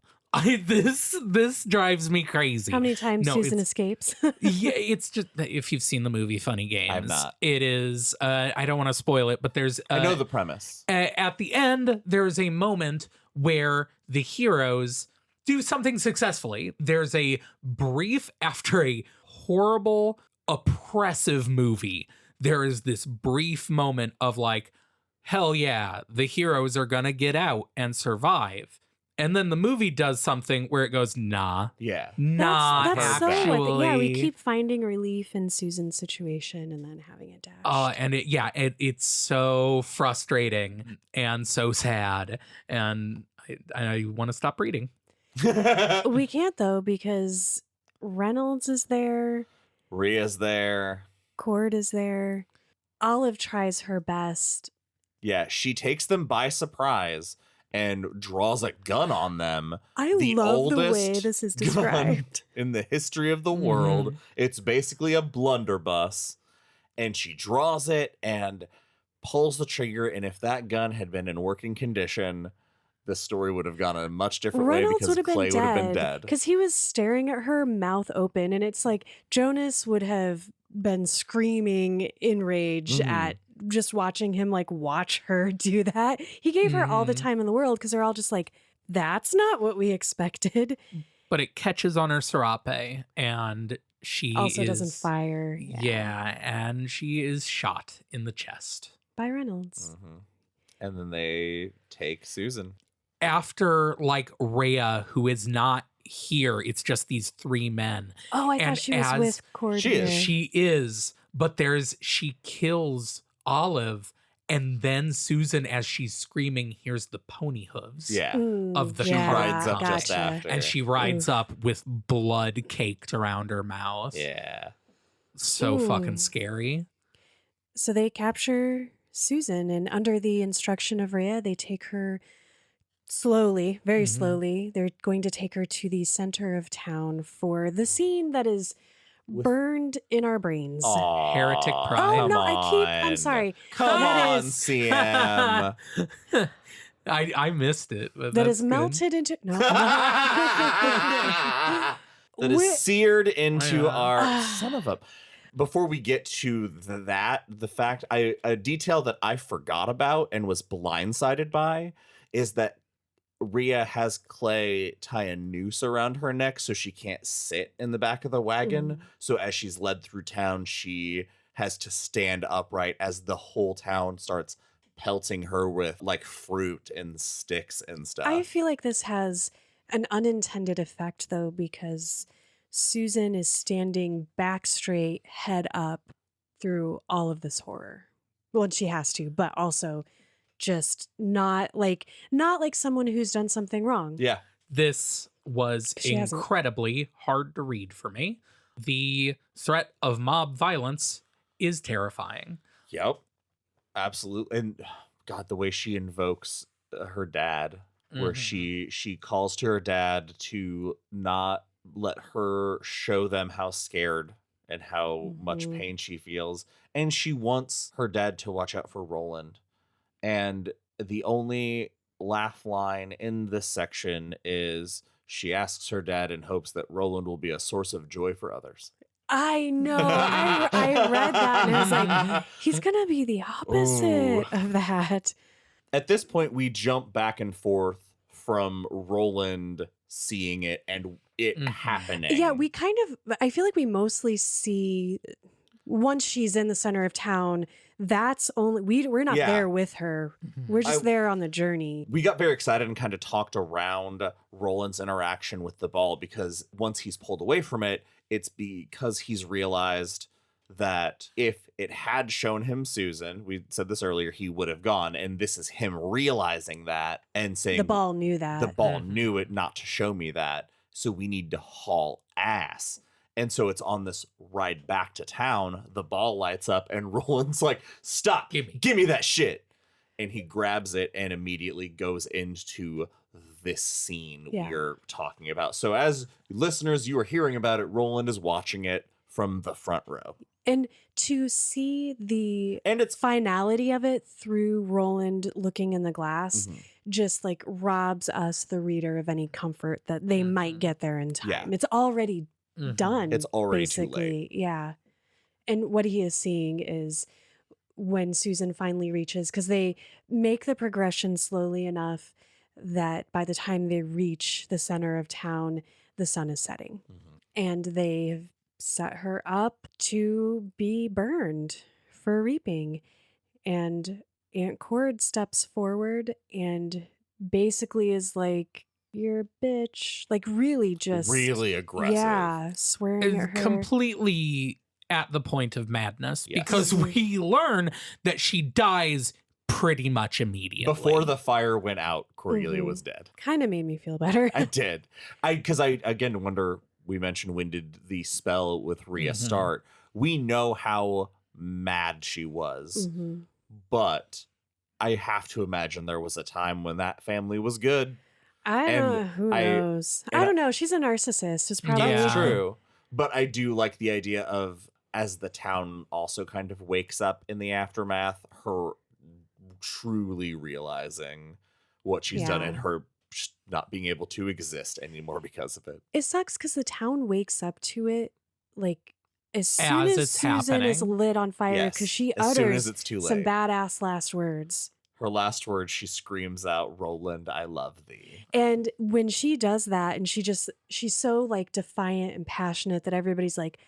This drives me crazy. How many times Susan escapes? Yeah, it's just, if you've seen the movie Funny Games, I've not. It is, I don't want to spoil it, but there's... I know the premise. At the end, there's a moment where the heroes do something successfully. There's a brief, after a horrible, oppressive movie, there is this brief moment of like, hell yeah, the heroes are gonna get out and survive. And then the movie does something where it goes, nah, Yeah. not That's so actually. yeah, we keep finding relief in Susan's situation and then having it dashed. And it's so frustrating and so sad, and I want to stop reading. We can't though, because Reynolds is there, Rhea's there. Cord is there. Olive tries her best. Yeah, she takes them by surprise and draws a gun on them. I love the way this is described. In the history of the world. It's basically a blunderbuss. And she draws it and pulls the trigger. And if that gun had been in working condition, the story would have gone a much different way because Clay would have been dead. Because he was staring at her, mouth open. And it's like Jonas would have been screaming in rage at just watching him like watch her do that. He gave her all the time in the world because they're all just like, that's not what we expected. But it catches on her serape, and she also doesn't fire. Yeah, and she is shot in the chest by Reynolds. And then they take Susan. After like Rhea, who is not here, it's just these three men. Oh, I thought she was with Cord. She is, but she kills Olive, and then Susan, as she's screaming, hears the pony hooves of the car. Rides up just after. And she rides up with blood caked around her mouth. Yeah. So fucking scary. So they capture Susan, and under the instruction of Rhea, they take her slowly, very slowly. They're going to take her to the center of town for the scene that is burned in our brains. Heretic pride. Oh no, I'm sorry. Come on, CM. I missed it. That is melted into that is seared into our son of a. Before we get to the fact, a detail that I forgot about and was blindsided by is that Rhea has Clay tie a noose around her neck so she can't sit in the back of the wagon. So as she's led through town, she has to stand upright as the whole town starts pelting her with like fruit and sticks and stuff. I feel like this has an unintended effect though, because Susan is standing back straight, head up through all of this horror. Well, she has to, but also just not like someone who's done something wrong. Yeah. This was incredibly hard to read for me. The threat of mob violence is terrifying. Yep. Absolutely. And God, the way she invokes her dad, where she calls to her dad to not let her show them how scared and how much pain she feels. And she wants her dad to watch out for Roland. And the only laugh line in this section is she asks her dad in hopes that Roland will be a source of joy for others. I know. I read that and I was like, he's going to be the opposite of that. At this point, we jump back and forth from Roland seeing it and it happening. Yeah, I feel like we mostly see once she's in the center of town, that's only we're not there with her. We're just there on the journey. We got very excited and kind of talked around Roland's interaction with the ball, because once he's pulled away from it, it's because he's realized that if it had shown him Susan, we said this earlier, he would have gone. And this is him realizing that and saying the ball knew that. The ball knew it not to show me that. So we need to haul ass. And so it's on this ride back to town, the ball lights up and Roland's like, stop, give me that shit. And he grabs it and immediately goes into this scene we're talking about. So as listeners, you are hearing about it, Roland is watching it from the front row. And to see the finality of it through Roland looking in the glass just like robs us, the reader, of any comfort that they might get there in time. Yeah. It's already done. It's already basically. Too late. Yeah. And what he is seeing is when Susan finally reaches, because they make the progression slowly enough that by the time they reach the center of town, the sun is setting. And they've set her up to be burned for reaping. And Aunt Cord steps forward and basically is like, "You're a bitch." Like, really just... Really aggressive. Yeah, swearing at her. Completely at the point of madness, Yes. because we learn that she dies pretty much immediately. Before the fire went out, Cordelia was dead. Kind of made me feel better. I did. Because I again wonder, we mentioned, when did the spell with Rhea start? We know how mad she was, but I have to imagine there was a time when that family was good. I don't know. Who knows? I don't know. She's a narcissist. It's probably Yeah. That's true. But I do like the idea of, as the town also kind of wakes up in the aftermath, her truly realizing what she's done and her just not being able to exist anymore because of it. It sucks because the town wakes up to it like as soon as it's Susan is happening. lit on fire, because Yes, she as soon utters as it's too some late. badass last words. Her last words, she screams out, "Roland, I love thee." And when she does that, and she's so like defiant and passionate that everybody's like,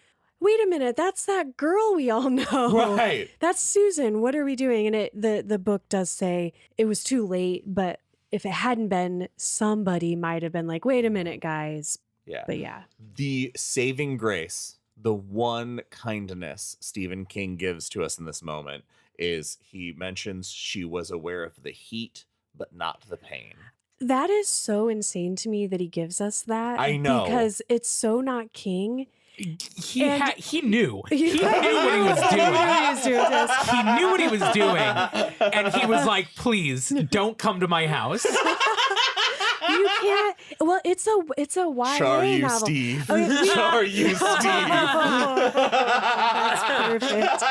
"Wait a minute, that's that girl we all know. Right. That's Susan. What are we doing?" And the book does say it was too late, but if it hadn't been, somebody might have been like, "Wait a minute, guys." Yeah. But yeah. The saving grace, the one kindness Stephen King gives to us in this moment, is he mentions she was aware of the heat, but not the pain. That is so insane to me that he gives us that. I know. Because it's so not King. He And- knew. He knew Yeah. what he was doing. He was doing this. He knew what he was doing. And he was like, please don't come to my house. You can't. Well, it's a YA Charyou, novel. Steve. Okay, Charyou, Steve. That's perfect.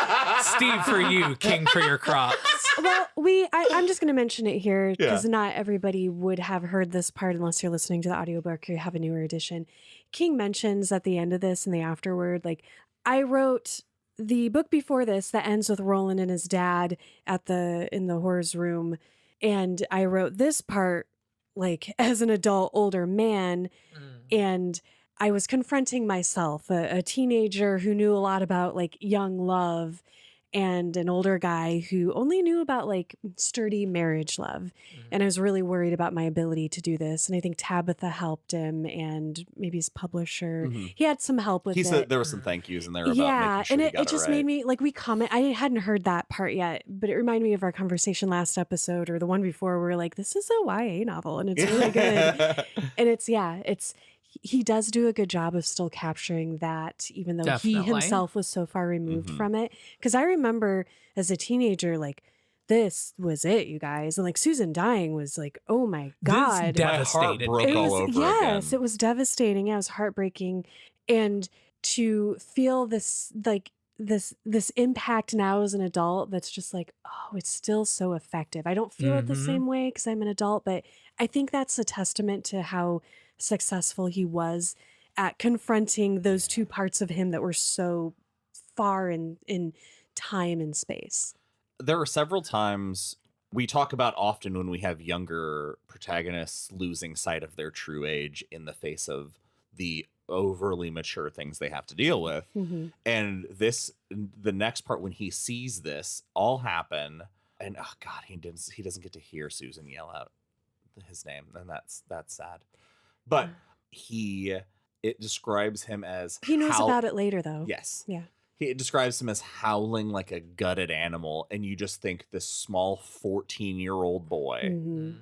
Steve for you, King for your crops. Well, I'm just going to mention it here because not everybody would have heard this part unless you're listening to the audiobook or you have a newer edition. King mentions at the end of this and the afterword, like, I wrote the book before this that ends with Roland and his dad in the horror's room, and I wrote this part like as an adult older man, and I was confronting myself, a teenager who knew a lot about like young love, and an older guy who only knew about like sturdy marriage love. And I was really worried about my ability to do this. And I think Tabitha helped him, and maybe his publisher. He had some help with He it. said there were some thank yous in there about Yeah, making sure and you it got just right. made me like, I hadn't heard that part yet, but it reminded me of our conversation last episode or the one before where we were like, this is a YA novel and it's really good. And he does do a good job of still capturing that, even though Definitely. he himself was so far removed from it. Because I remember as a teenager, like, this was it, you guys. And like Susan dying was like, oh my God. This My heart devastated broke me. all over Yes, again. it was devastating. Yeah, it was heartbreaking. And to feel this, like, this impact now as an adult, that's just like, oh, it's still so effective. I don't feel it the same way because I'm an adult, but I think that's a testament to how successful he was at confronting those two parts of him that were so far in time and space. There are several times we talk about often when we have younger protagonists losing sight of their true age in the face of the overly mature things they have to deal with. And the next part, when he sees this all happen, and oh God, he doesn't get to hear Susan yell out his name, and that's sad. But it describes him as He knows about it later, though. Yes. Yeah. It describes him as howling like a gutted animal, and you just think this small 14-year-old boy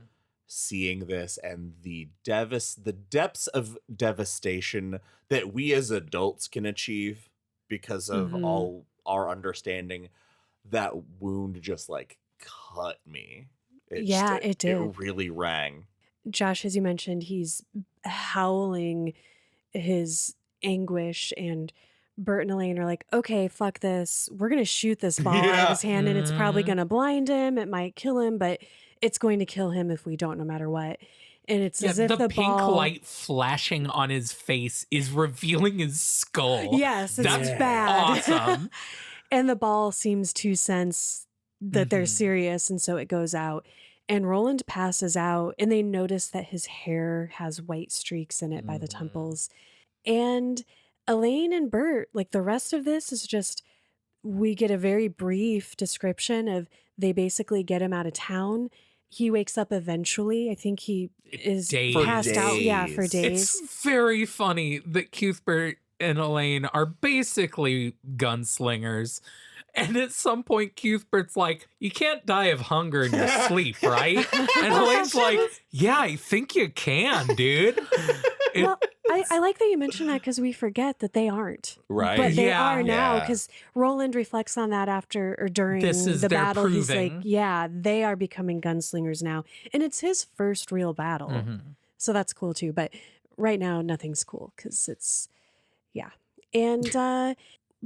seeing this and the depths of devastation that we as adults can achieve because of all our understanding. That wound just like cut me. It did. It really rang. Josh, as you mentioned, he's howling his anguish, and Bert and Elaine are like, okay, fuck this. We're going to shoot this ball out of his hand, and it's probably going to blind him. It might kill him, but it's going to kill him if we don't, no matter what. And it's as if the pink ball... light flashing on his face is revealing his skull. Yes, it's That's bad. awesome. And the ball seems to sense that they're serious, and so it goes out. And Roland passes out, and they notice that his hair has white streaks in it by the temples. And Elaine and Bert, like the rest of this is just we get a very brief description of they basically get him out of town. He wakes up eventually. I think he is passed out. Yeah, for days. It's very funny that Cuthbert and Elaine are basically gunslingers. And at some point, Cuthbert's like, you can't die of hunger in your sleep, right? And Elaine's like, yeah, I think you can, dude. Well, I like that you mentioned that because we forget that they aren't. Right. But they are now because Roland reflects on that after or during the battle. Proving. He's like, yeah, they are becoming gunslingers now. And it's his first real battle. Mm-hmm. So that's cool too. But right now, nothing's cool because it's, yeah. And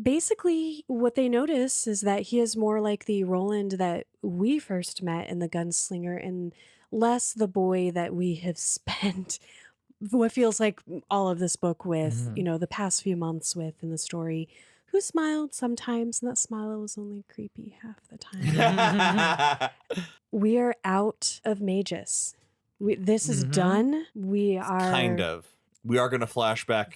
basically what they notice is that he is more like the Roland that we first met in the Gunslinger and less the boy that we have spent what feels like all of this book with, you know, the past few months with in the story, who smiled sometimes, and that smile was only creepy half the time. We are out of Magus. This is done. We are kind of. We are going to flashback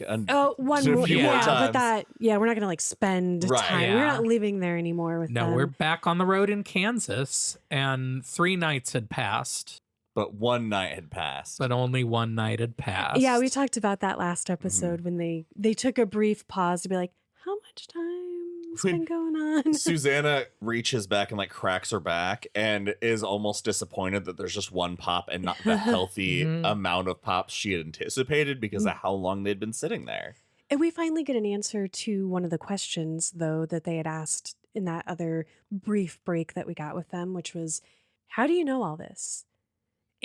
one to more, a few more times. but that, we're not going to like spend time. Yeah. We're not living there anymore with them. No, we're back on the road in Kansas, and 3 nights had passed. But one night had passed. But only one night had passed. Yeah, we talked about that last episode when they took a brief pause to be like, how much time has been going on? Susanna reaches back and like cracks her back and is almost disappointed that there's just one pop and not the healthy amount of pops she had anticipated because of how long they'd been sitting there. And we finally get an answer to one of the questions, though, that they had asked in that other brief break that we got with them, which was, how do you know all this?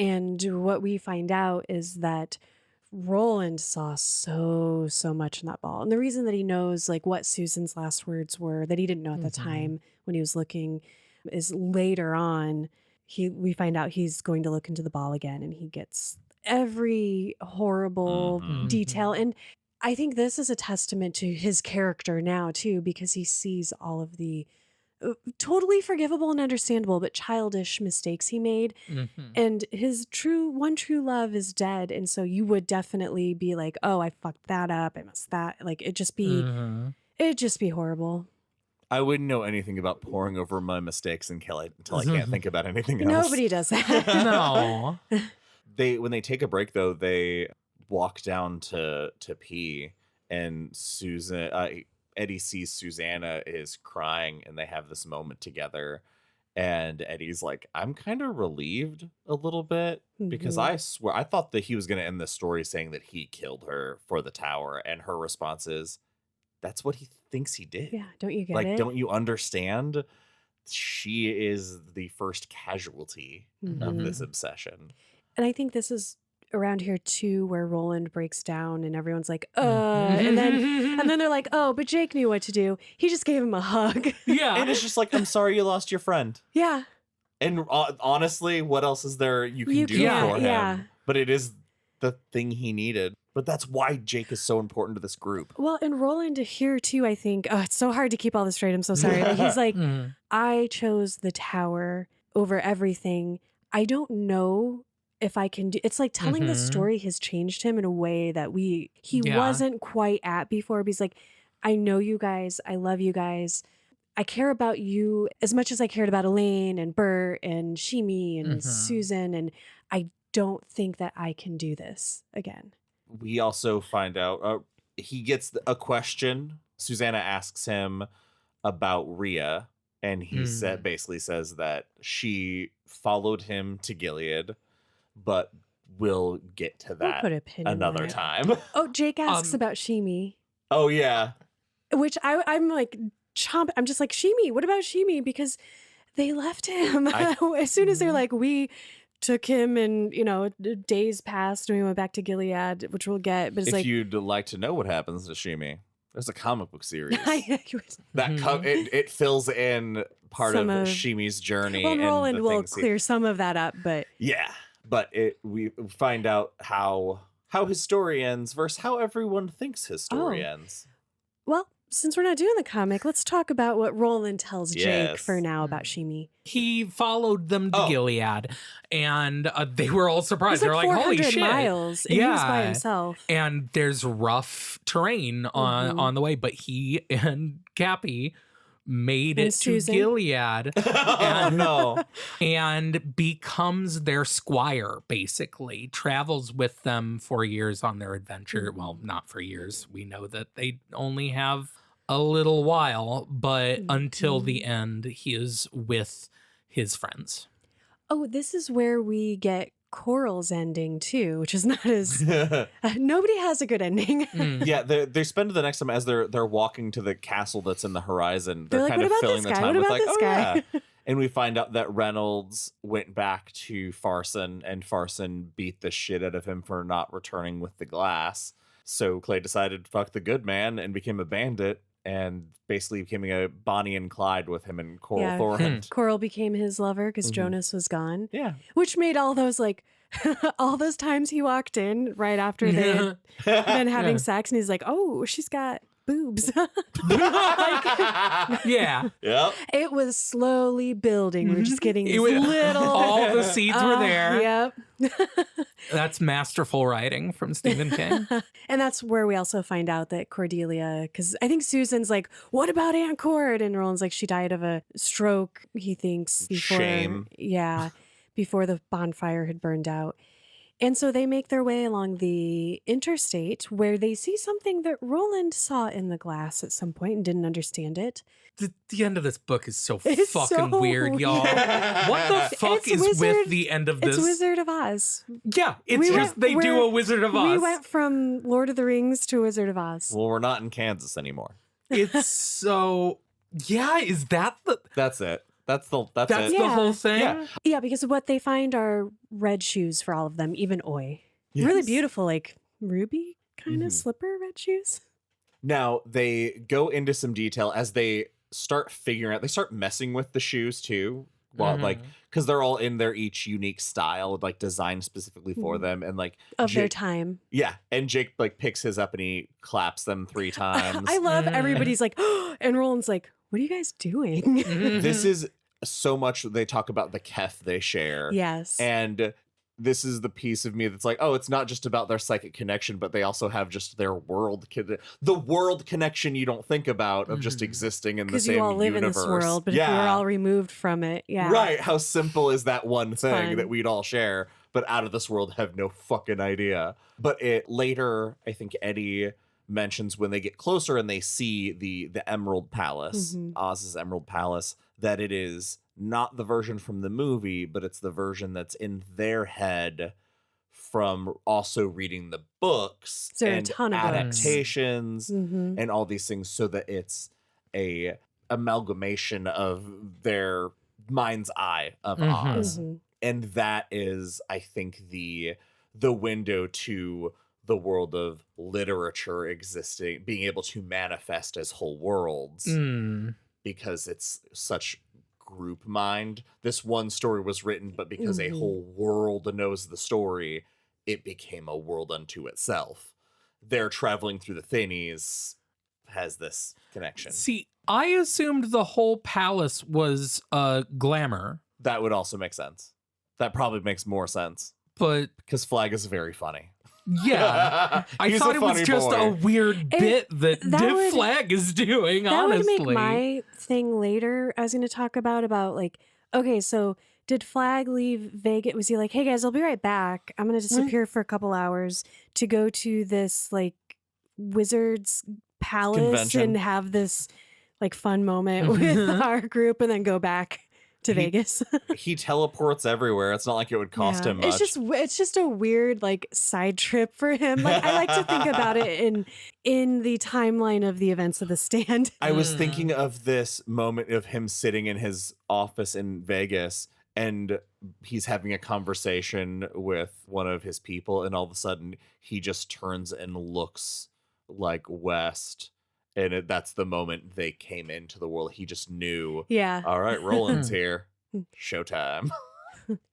And what we find out is that Roland saw so much in that ball. And the reason that he knows like what Susan's last words were that he didn't know at the time when he was looking is later on, we find out he's going to look into the ball again and he gets every horrible detail. And I think this is a testament to his character now too, because he sees all of the totally forgivable and understandable, but childish mistakes he made. And his one true love is dead. And so you would definitely be like, oh, I fucked that up. I messed that. Like it'd just be horrible. I wouldn't know anything about poring over my mistakes until I can't think about anything else. Nobody does that. No. When they take a break though, they walk down to pee and Eddie sees Susanna is crying and they have this moment together. And Eddie's like, I'm kind of relieved a little bit because I swear I thought that he was going to end the story saying that he killed her for the tower. And her response is, that's what he thinks he did. Yeah. Don't you get it? Like, don't you understand? She is the first casualty of this obsession. And I think this is around here too, where Roland breaks down and everyone's like, and then they're like, oh, but Jake knew what to do. He just gave him a hug. Yeah. And it's just like, I'm sorry you lost your friend. Yeah. And honestly, what else is there you can do for him? Yeah. But it is the thing he needed. But that's why Jake is so important to this group. Well, and Roland here too, I think, it's so hard to keep all this straight. I'm so sorry. But he's like, I chose the tower over everything. I don't know if I can do. It's like telling the story has changed him in a way that he wasn't quite at before. But he's like, I know you guys. I love you guys. I care about you as much as I cared about Elaine and Bert and Shimi and Susan. And I don't think that I can do this again. We also find out he gets a question. Susanna asks him about Rhea. And he basically says that she followed him to Gilead, but we'll get to that another time. Oh, Jake asks about Shimi. Oh, yeah. Which I'm like, I'm just like, Shimi, what about Shimi? Because they left him. As soon as they're like, we took him and, days passed and we went back to Gilead, which we'll get. But it's if you'd like to know what happens to Shimi, there's a comic book series. that it fills in part of Shimi's journey. Well, Roland will clear some of that up, but... Yeah. But we find out how his story ends versus how everyone thinks his story ends. Well, since we're not doing the comic, let's talk about what Roland tells Jake for now about Shimi. He followed them to Gilead, and they were all surprised. They're like, holy shit. miles, and he was by himself. And there's rough terrain on the way, but he and Cappy made And it Susan. to Gilead Oh no. and becomes their squire, basically. Travels with them for years on their adventure. Well, not for years. We know that they only have a little while, but until the end, he is with his friends. Oh, this is where we get Coral's ending too, which is not as nobody has a good ending. Yeah, they spend the next time as they're walking to the castle that's in the horizon. They're like, kind "What of about filling this the guy? time What with about like, this oh guy?" yeah. And we find out that Reynolds went back to Farson, and Farson beat the shit out of him for not returning with the glass. So Clay decided, fuck the good man, and became a bandit, and basically became a Bonnie and Clyde with him and Coral Yeah. Thornton. Coral became his lover because Mhm. Jonas was gone, Yeah. which made all those like all those times he walked in right after they had been having sex, and he's like, "Oh, she's got boobs." Yeah. Yep. It was slowly building. We're just getting these little. All the seeds were there. Yep. That's masterful writing from Stephen King. And that's where we also find out that Cordelia, because I think Susan's like, "What about Aunt Cord?" And Roland's like, "She died of a stroke," he thinks, before. Shame. Yeah, before the bonfire had burned out. And so they make their way along the interstate where they see something that Roland saw in the glass at some point and didn't understand it. The end of this book is so It's fucking so weird, y'all. weird. What the fuck It's is Wizard- with the end of this? It's Wizard of Oz. Yeah, it's We just went- they do we're- a Wizard of Oz. We went from Lord of the Rings to Wizard of Oz. Well, we're not in Kansas anymore. It's so yeah. Is that the That's it. That's it. the Yeah. whole thing? Yeah. Yeah, because what they find are red shoes for all of them, even Oi. Really Yes. beautiful, like ruby kind of Mhm. slipper red shoes. Now they go into some detail as they start figuring out. They start messing with the shoes too, well, like because they're all in their each unique style, like designed specifically for Mhm. them, and like Of their Jake, time. yeah, and Jake like picks his up and he claps them 3 times. I love Mm. everybody's like, and Roland's like, "What are you guys doing?" This is so much. They talk about the kef they share, Yes. and this is the piece of me that's like, oh, it's not just about their psychic connection, but they also have just their the world connection you don't think about of just Mhm. existing in the Because same you all live universe. in this world, but if we were all removed from it, yeah. Right. How simple is that one thing fun. that we'd all share, but out of this world have no fucking idea. But it later, I think Eddie mentions when they get closer and they see the Emerald Palace, Mhm. Oz's Emerald Palace, that it is not the version from the movie, but it's the version that's in their head from also reading the books There are a and ton of books. adaptations hmm and all these things, so that it's a amalgamation of their mind's eye of Mhm. Oz. hmm And that is, I think, the window to the world of literature existing, being able to manifest as whole worlds, Mm. because it's such group mind. This one story was written, but because a Mhm. whole world knows the story, it became a world unto itself. They're traveling through the Thinnies has this connection. See, I assumed the whole palace was glamour, That would also make sense. That probably makes more sense but because Flag is very funny. yeah, I He's thought a it was funny just boy. a weird bit that that Div would- Flag is doing. That Honestly, would make my thing later. I was going to talk about like, okay, so did Flag leave Vegas? Was he like, "Hey guys, I'll be right back. I'm going to disappear for a couple hours to go to this like wizard's palace Convention. and have this like fun moment with our group, and then go back to He- Vegas." He teleports everywhere. It's not like it would cost Yeah. him much. It's just a weird like side trip for him. Like I like to think about it in the timeline of the events of the Stand. I was Mm. thinking of this moment of him sitting in his office in Vegas, and he's having a conversation with one of his people, and all of a sudden he just turns and looks like west, and that's the moment they came into the world. He just knew, Yeah. all right, Roland's here. Showtime.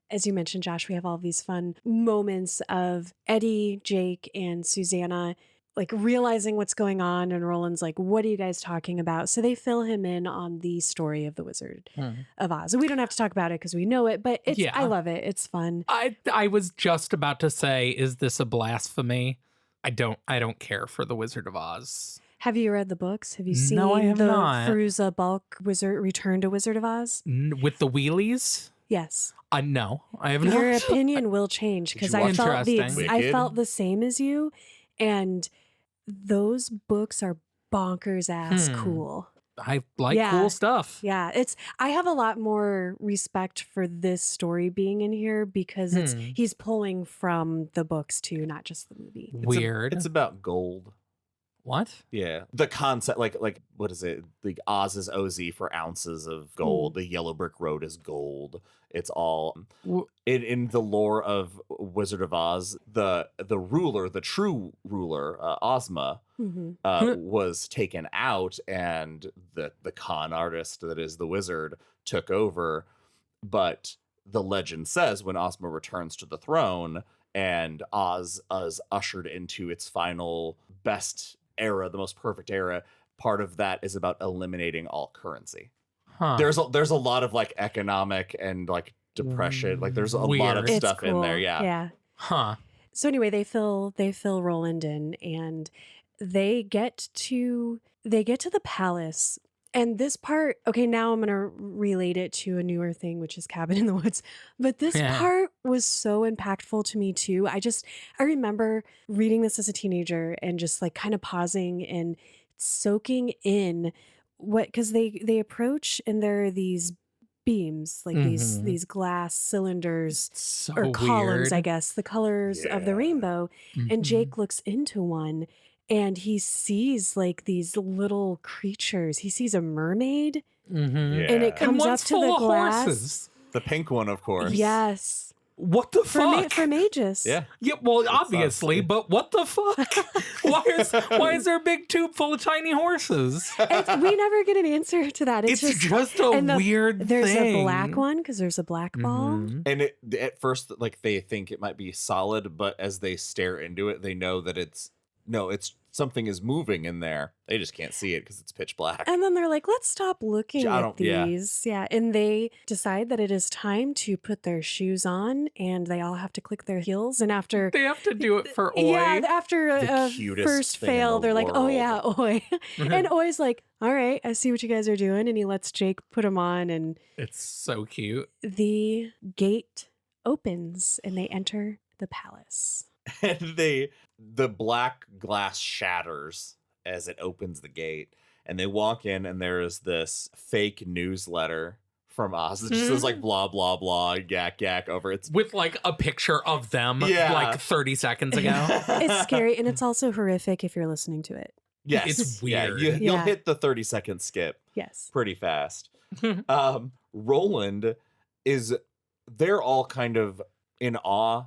As you mentioned, Josh, we have all these fun moments of Eddie, Jake, and Susanna like realizing what's going on, and Roland's like, "What are you guys talking about?" So they fill him in on the story of the Wizard of Oz. And we don't have to talk about it because we know it, but Yeah. I love it. It's fun. I was just about to say, is this a blasphemy? I don't care for the Wizard of Oz. Have you read the books? Have you seen No, I have the not. Firuza Balk Return to Wizard of Oz? With the wheelies? Yes. No, I have not. Your opinion will change because Did you watch Interesting. I Wicked? felt the same as you, and those books are bonkers ass cool. I like Yeah. cool stuff. Yeah, I have a lot more respect for this story being in here because he's pulling from the books too, not just the movie. Weird. It's about gold. What? Yeah, the concept, like what is it? Like Oz is OZ for ounces of gold. The Yellow Brick Road is gold. It's all in the lore of Wizard of Oz. The ruler, the true ruler, Ozma, was taken out, and the con artist that is the wizard took over. But the legend says when Ozma returns to the throne and Oz is ushered into its final best era, the most perfect era, part of that is about eliminating all currency. Huh. There's a lot of like economic and like depression, like there's a lot of Weird. stuff in there. Yeah. Huh. So anyway, they fill Roland in, and they get to the palace. And this part, okay, now I'm gonna relate it to a newer thing, which is Cabin in the Woods. But this part was so impactful to me too. I remember reading this as a teenager and just like kind of pausing and soaking in because they approach, and there are these beams, like these glass cylinders So or columns, weird. I guess, the colors of the rainbow. And Jake looks into one, and he sees like these little creatures. He sees a mermaid, and it comes up one's to the full of glass. horses. The pink one, of course. Yes, What the fuck? for Magus. Yeah. Yeah, well, obviously, obviously. but what the fuck? why is there a big tube full of tiny horses? We never get an answer to that. It's just a and weird There's thing. a black one because there's a black ball. And at first, like they think it might be solid, but as they stare into it, they know that it's something is moving in there. They just can't see it because it's pitch black. And then they're like, let's stop looking I at don't- yeah. these. Yeah. And they decide that it is time to put their shoes on, and they all have to click their heels. And after They have to do it for Oi. Yeah, after The a cutest first thing in fail, the they're like, oh world. yeah, Oi. And Oi's like, all right, I see what you guys are doing. And he lets Jake put them on, and It's so cute. the gate opens and they enter the palace. And the black glass shatters as it opens the gate, and they walk in, and there is this fake newsletter from Oz that just says like blah blah blah yak yak over it. With like a picture of them like 30 seconds ago. It's scary, and it's also horrific if you're listening to it. Yes, It's yeah, weird. you'll Yeah. hit the 30-second skip Yes. pretty fast. Roland they're all kind of in awe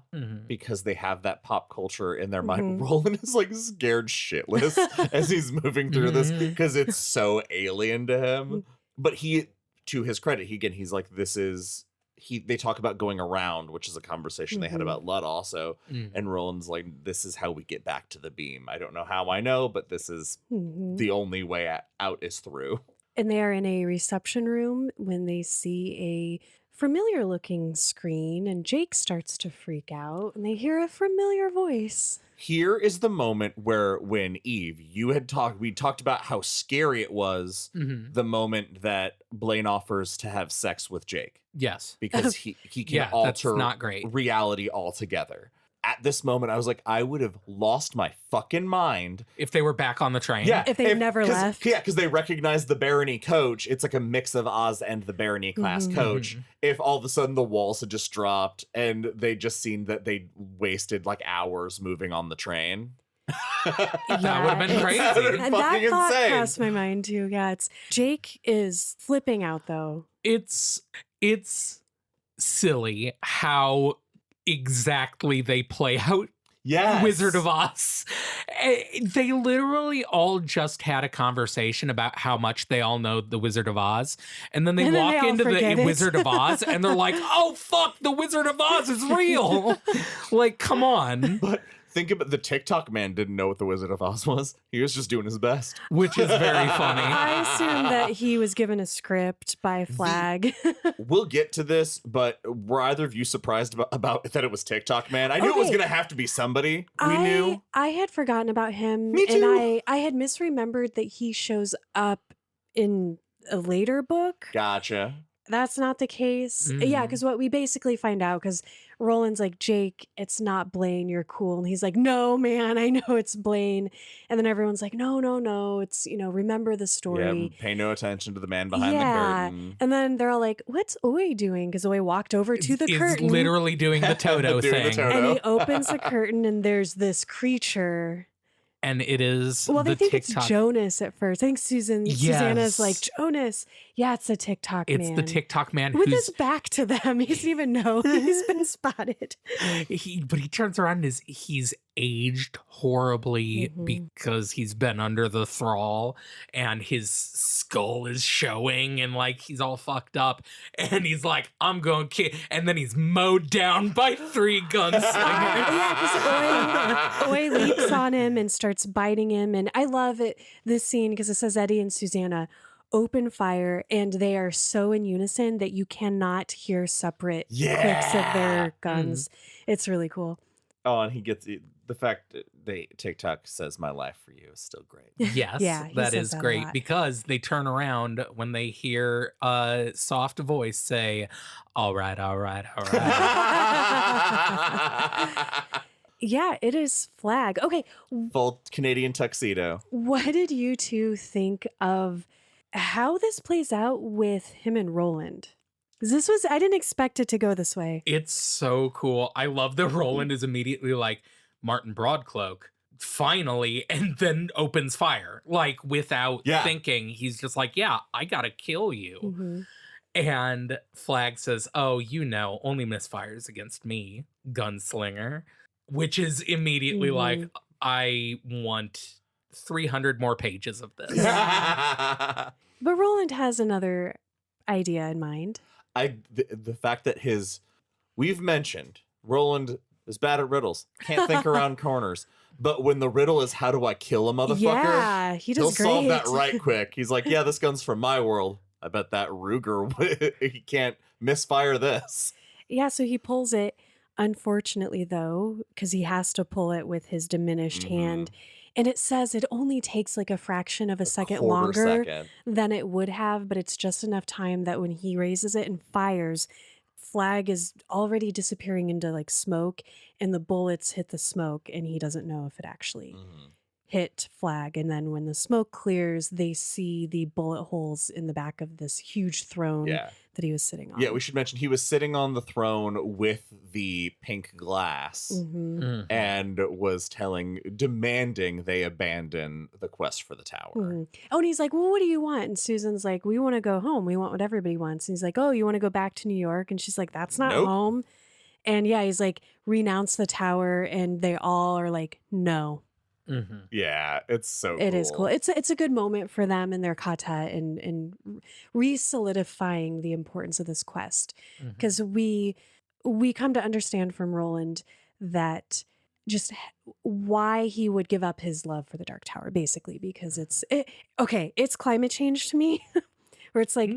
because they have that pop culture in their mind. Roland is like scared shitless as he's moving through this because it's so alien to him. But he, to his credit, he's like, they talk about going around, which is a conversation they had about Lud also. And Roland's like, this is how we get back to the beam. I don't know how I know, but this is the only way out is through. And they are in a reception room when they see a familiar looking screen, and Jake starts to freak out, and they hear a familiar voice. Here is the moment when Eve, we talked about how scary it was the moment that Blaine offers to have sex with Jake. Yes. Because he can Yeah, that's alter not great. reality altogether. At this moment, I was like, I would have lost my fucking mind. If they were back on the train. Yeah. If they never left. Yeah, because they recognize the Barony coach. It's like a mix of Oz and the Barony class coach. If all of a sudden the walls had just dropped and they just seen that they wasted like hours moving on the train. That would have been crazy. That would've been And that fucking thought insane. crossed my mind too. Yeah, Jake is flipping out though. It's silly how exactly they play out Yes. Wizard of Oz. They literally all just had a conversation about how much they all know the Wizard of Oz. And then they And then walk they all into the forget it. Wizard of Oz and they're like, oh, fuck, the Wizard of Oz is real. Like, come on. But think about the TikTok man didn't know what the Wizard of Oz was. He was just doing his best. Which is very funny. I assume that he was given a script by Flag. We'll get to this, but were either of you surprised about that it was TikTok man? I knew it was going to have to be somebody we knew. I had forgotten about him. Me too. And I had misremembered that he shows up in a later book. Gotcha. That's not the case. Yeah, because what we basically find out, because Roland's like, Jake, it's not Blaine, you're cool. And he's like, no, man, I know it's Blaine. And then everyone's like, no, it's, remember the story. Yeah, pay no attention to the man behind the curtain. And then they're all like, what's Oe doing? Because Oe walked over to the curtain. He's literally doing the Toto Doing the thing. Toto. And he opens the curtain and there's this creature. And it is they the think TikTok. it's Jonas at first. I think Susanna's like, Jonas. Yeah, it's the TikTok man. It's the TikTok man with who's his back to them. He doesn't even know he's been spotted. But he turns around and he's aged horribly because he's been under the thrall and his skull is showing and like he's all fucked up and he's like, I'm going to kill, and then he's mowed down by 3 gunslingers. Yeah, because Oe leaps on him and starts biting him. And I love this scene because it says Eddie and Susanna open fire and they are so in unison that you cannot hear separate clicks of their guns. It's really cool. Oh, and he gets the fact that TikTok says my life for you is still great. Yes, Yeah, he that says is that a great lot. because they turn around when they hear a soft voice say, all right. Yeah, it is Flag. Okay, Full Canadian tuxedo. what did you two think of how this plays out with him and Roland? 'Cause I didn't expect it to go this way. It's so cool. I love that Roland is immediately like, Martin Broadcloak, finally, and then opens fire. Like, without thinking, he's just like, yeah, I gotta kill you. Mhm. And Flag says, oh, only misfires against me, gunslinger. Which is immediately like, I want 300 more pages of this. But Roland has another idea in mind. The fact that we've mentioned Roland is bad at riddles, can't think around corners. But when the riddle is how do I kill a motherfucker? Yeah, he does he'll solve great. that right quick. He's like, yeah, this gun's from my world. I bet that Ruger, he can't misfire this. Yeah, so he pulls it. Unfortunately, though, because he has to pull it with his diminished hand. And it says it only takes like a fraction of a second longer than it would have, but it's just enough time that when he raises it and fires, Flag is already disappearing into like smoke and the bullets hit the smoke and he doesn't know if it actually hit Flag. And then when the smoke clears, they see the bullet holes in the back of this huge throne that he was sitting on. Yeah, we should mention he was sitting on the throne with the pink glass and was demanding they abandon the quest for the tower. Oh, and he's like, well, what do you want? And Susan's like, we want to go home. We want what everybody wants. And he's like, oh, you want to go back to New York? And she's like, that's not home. And yeah, he's like, renounce the tower. And they all are like, no. Yeah, it's so cool. It is cool. It's a good moment for them and their ka-tet and re-solidifying the importance of this quest. Because we come to understand from Roland that just why he would give up his love for the Dark Tower, basically, because it's climate change to me, where it's like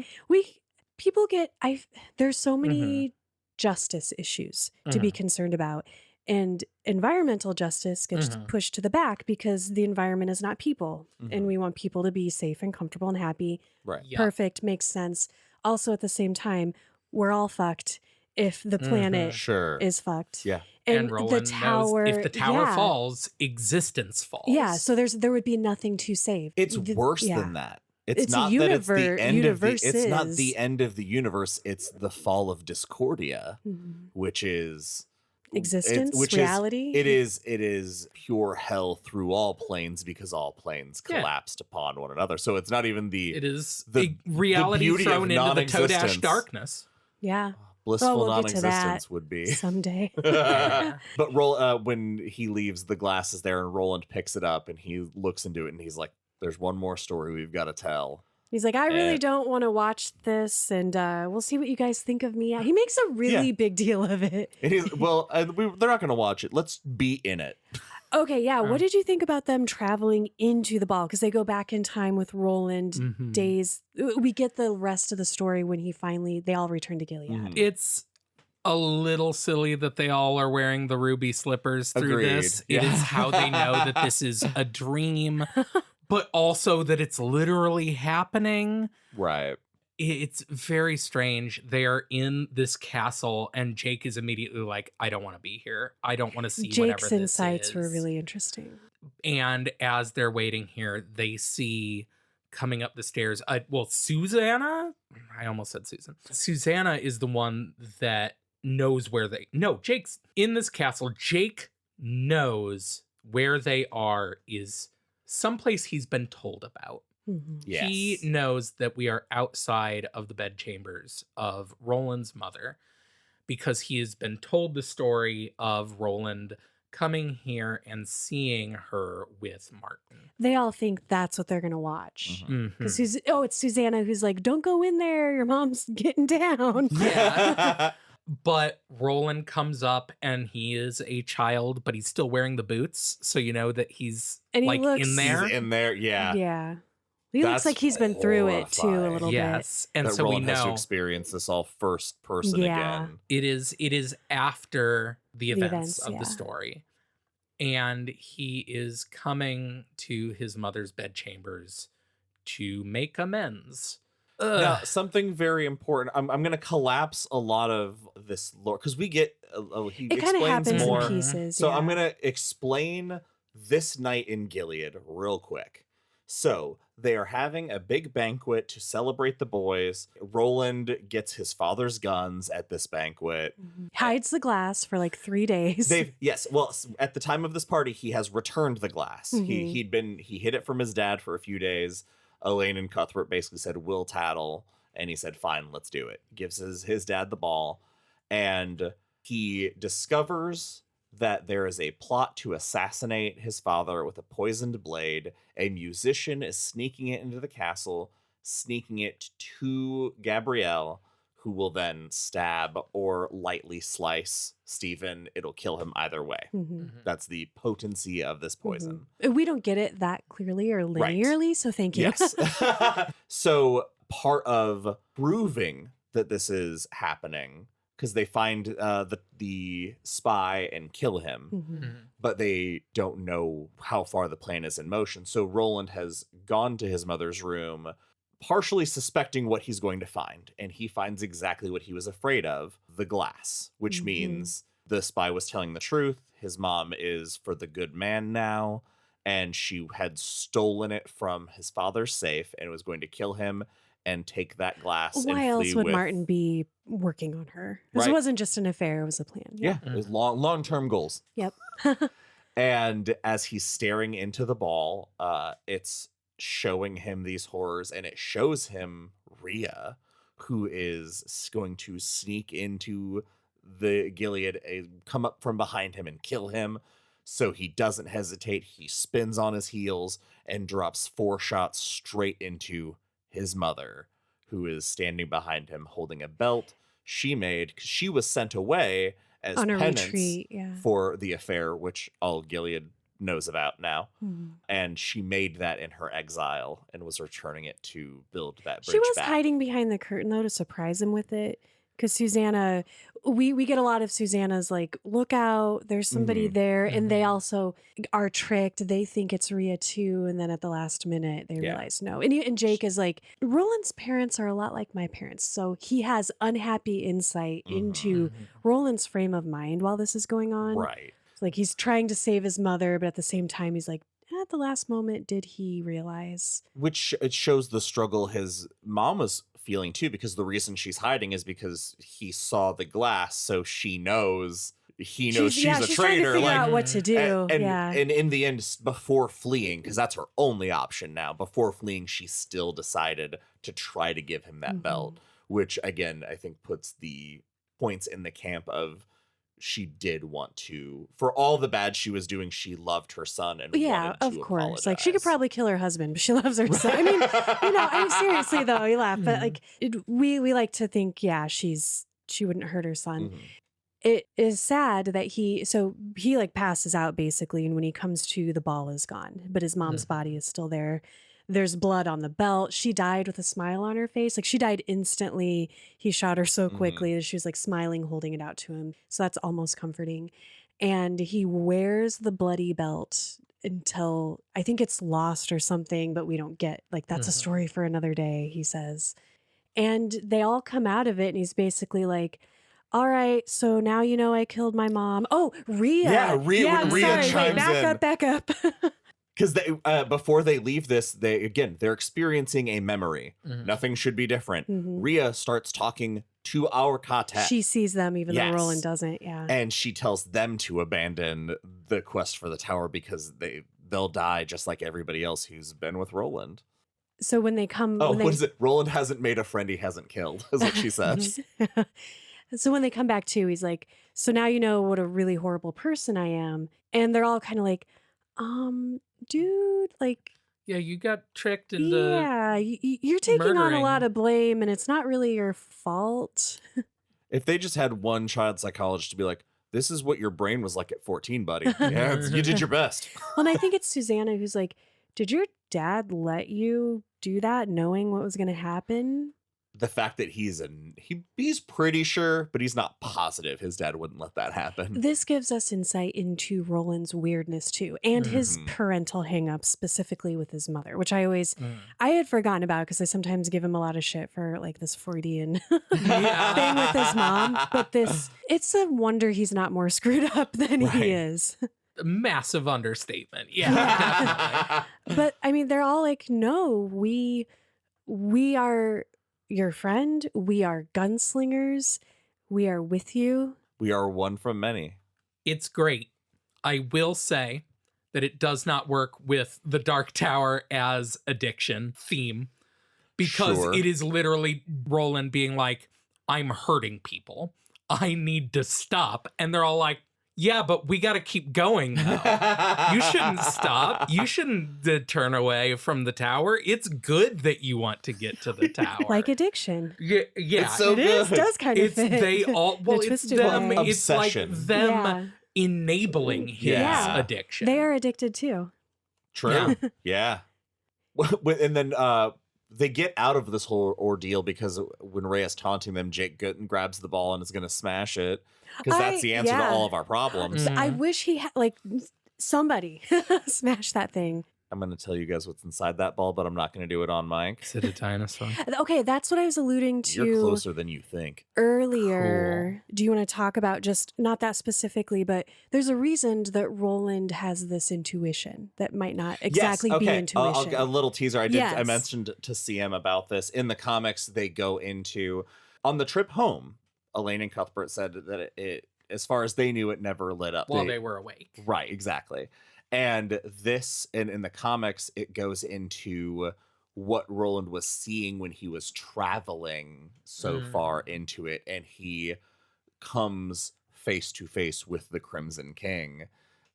there's so many justice issues to be concerned about. And environmental justice gets pushed to the back because the environment is not people. And we want people to be safe and comfortable and happy. Right. Yeah. Perfect. Makes sense. Also, at the same time, we're all fucked if the planet is fucked. Yeah. And Roland knows if the tower falls, existence falls. Yeah. So there would be nothing to save. It's worse than that. It's not a that it's the end of universe. it's not the end of the universe. It's the fall of Discordia, which is existence, reality. It is pure hell through all planes because all planes collapsed upon one another. So it's not even it is the reality thrown into the toe-dash darkness. Yeah. Blissful we'll non-existence would be someday. But when he leaves, the glass is there and Roland picks it up and he looks into it and he's like, there's one more story we've got to tell. He's like, I really don't want to watch this, and we'll see what you guys think of me. He makes a really big deal of it. It is, well, they're not going to watch it. Let's be in it. Okay, yeah. What did you think about them traveling into the ball? Because they go back in time with Roland days. We get the rest of the story when they all return to Gilead. It's a little silly that they all are wearing the ruby slippers through Agreed. this. Yeah. It is how they know that this is a dream, but also that it's literally happening. Right. It's very strange. They are in this castle, and Jake is immediately like, I don't want to be here. I don't want to see whatever Jake's this insights is. were really interesting. And as they're waiting here, they see coming up the stairs. Susanna? I almost said Susan. Susanna is the one that knows where Jake's in this castle. Jake knows where they are is someplace he's been told about. Yes. He knows that we are outside of the bedchambers of Roland's mother because he has been told the story of Roland coming here and seeing her with Martin. They all think that's what they're going to watch. Mhm. Because it's Susanna who's like, don't go in there. Your mom's getting down. Yeah. But Roland comes up and he is a child, but he's still wearing the boots. So you know that he's And he like looks- in there. He's in there, yeah. Yeah. He That's looks like he's been through it too a horrifying. little bit. Yes. And That so Roland we has to know experience this all first person Yeah. again. it is after the events of yeah. the story. And he is coming to his mother's bedchambers to make amends. Now, something very important. I'm going to collapse a lot of this lore because we get he It kind of explains happens more. in pieces. So yeah. I'm going to explain this night in Gilead real quick. So they are having a big banquet to celebrate the boys. Roland gets his father's guns at this banquet. Hides the glass for like 3 days. Well, at the time of this party, he has returned the glass. Mhm. He hid it from his dad for a few days. Elaine and Cuthbert basically said, we'll tattle. And he said, fine, let's do it. Gives his dad the ball. And he discovers that there is a plot to assassinate his father with a poisoned blade. A musician is sneaking it into the castle, sneaking it to Gabrielle, who will then stab or lightly slice Stephen. It'll kill him either way. That's the potency of this poison. We don't get it that clearly or Right. linearly, so thank you. Yes. So part of proving that this is happening, because they find the spy and kill him, but they don't know how far the plan is in motion. So Roland has gone to his mother's room, partially suspecting what he's going to find. And he finds exactly what he was afraid of, the glass, which means the spy was telling the truth. His mom is for the good man now. And she had stolen it from his father's safe and was going to kill him and take that glass. Why and else flee would with... Martin be working on her? This Right. wasn't just an affair, it was a plan. Yeah, it was long-term goals. Yep. And as he's staring into the ball, it's showing him these horrors, and it shows him Rhea, who is going to sneak into the Gilead, come up from behind him and kill him. So he doesn't hesitate. He spins on his heels and drops 4 shots straight into his mother, who is standing behind him holding a belt she made because she was sent away as On a penance retreat, yeah. for the affair, which all Gilead knows about now. And she made that in her exile and was returning it to build that bridge She was back. hiding behind the curtain, though, to surprise him with it. Because Susanna, we get a lot of Susanna's like, look out, there's somebody there. And they also are tricked. They think it's Rhea too. And then at the last minute, they realize no. And Jake is like, Roland's parents are a lot like my parents. So he has unhappy insight into Roland's frame of mind while this is going on. Right. It's like he's trying to save his mother, but at the same time, he's like, at the last moment, did he realize? Which it shows the struggle his mom was feeling too, because the reason she's hiding is because he saw the glass, so she knows she's a she's trying to traitor. figure Like, out what to do. and in the end, before fleeing, because that's her only option now, before fleeing, she still decided to try to give him that belt, which again, I think puts the points in the camp of she did want to, for all the bad she was doing, she loved her son and Yeah, wanted to of course. apologize. Like, she could probably kill her husband, but she loves her son. I mean, seriously though, you laugh, but like, we like to think, yeah, she wouldn't hurt her son. Mhm. It is sad that he like passes out basically, and when he comes to, the ball is gone, but his mom's body is still there. There's blood on the belt. She died with a smile on her face. Like, she died instantly. He shot her so quickly that she was like smiling, holding it out to him. So that's almost comforting. And he wears the bloody belt until, I think it's lost or something, but we don't get, like, that's a story for another day, he says. And they all come out of it, and he's basically like, all right, so now you know I killed my mom. Oh, Rhea. Yeah, Rhea. Yeah, I'm Rhea sorry. Wait, chimes back up. Because they, before they leave this, they're experiencing a memory. Nothing should be different. Rhea starts talking to our ka-tet. She sees them even though Roland doesn't, yeah. And she tells them to abandon the quest for the tower because they'll die just like everybody else who's been with Roland. So when they come... what is it? Roland hasn't made a friend he hasn't killed, is what she says. So when they come back to, he's like, so now you know what a really horrible person I am. And they're all kind of like, dude, like... Yeah, you got tricked into you're taking on a lot murdering. of blame, and it's not really your fault. If they just had one child psychologist to be like, this is what your brain was like at 14, buddy. Yeah, you did your best. Well, and I think it's Susanna who's like, did your dad let you do that knowing what was going to happen? The fact that he's pretty sure, but he's not positive his dad wouldn't let that happen. This gives us insight into Roland's weirdness too, and his parental hangups, specifically with his mother, which I had forgotten about because I sometimes give him a lot of shit for like this Freudian thing with his mom. But it's a wonder he's not more screwed up than he is. Massive understatement. Yeah. But I mean, they're all like, no, we are your friend. We are gunslingers. We are with you. We are one from many. It's great. I will say that it does not work with the Dark Tower as addiction theme because it is literally Roland being like, I'm hurting people. I need to stop. And they're all like, yeah, but we got to keep going, though. You shouldn't stop. You shouldn't turn away from the tower. It's good that you want to get to the tower. Like addiction. Yeah. It's so good. It does kind of fit. They all, well, it's them. way. It's like Obsession. them enabling his addiction. They are addicted too. True. Yeah. And then they get out of this whole ordeal because when Rhea's taunting them, Jake Gooden grabs the ball and is going to smash it because that's the answer to all of our problems. I wish he had, like, somebody smash that thing. I'm going to tell you guys what's inside that ball, but I'm not going to do it on mic. Is it a dinosaur? Okay, that's what I was alluding to. You're closer than you think. Earlier. Cool. Do you want to talk about just, not that specifically, but there's a reason that Roland has this intuition that might not exactly be intuition. A little teaser. I mentioned to CM about this. In the comics, they go into, on the trip home, Elaine and Cuthbert said that it as far as they knew, it never lit up. While they were awake. Right, exactly. And this, and in the comics, it goes into what Roland was seeing when he was traveling so far into it, and he comes face to face with the Crimson King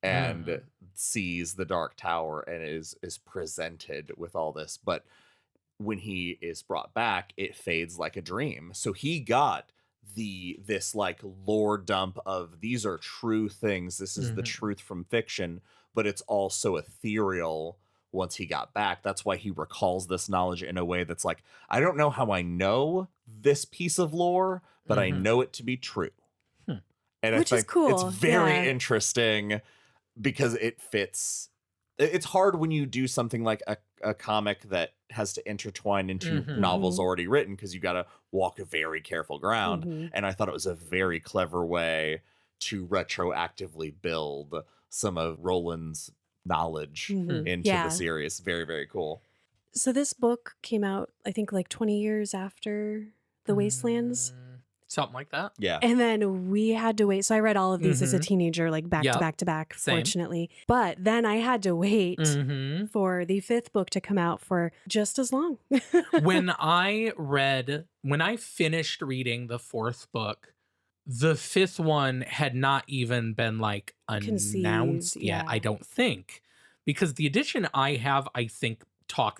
and sees the Dark Tower and is presented with all this. But when he is brought back, it fades like a dream. So he got this like lore dump of these are true things. This is the truth from fiction, but it's also ethereal once he got back. That's why he recalls this knowledge in a way that's like, I don't know how I know this piece of lore, but I know it to be true. And which is cool. It's very interesting because it fits. It's hard when you do something like a comic that has to intertwine into novels already written, because you got to walk a very careful ground. And I thought it was a very clever way to retroactively build some of Roland's knowledge into the series. Very, very cool. So this book came out, I think, like 20 years after The Wastelands. Something like that. Yeah. And then we had to wait. So I read all of these as a teenager, like back to back to back, fortunately. But then I had to wait for the fifth book to come out for just as long. When I finished reading the fourth book, The fifth one had not even been like Conceived, announced yet, yeah. I don't think. Because the edition I have, I think,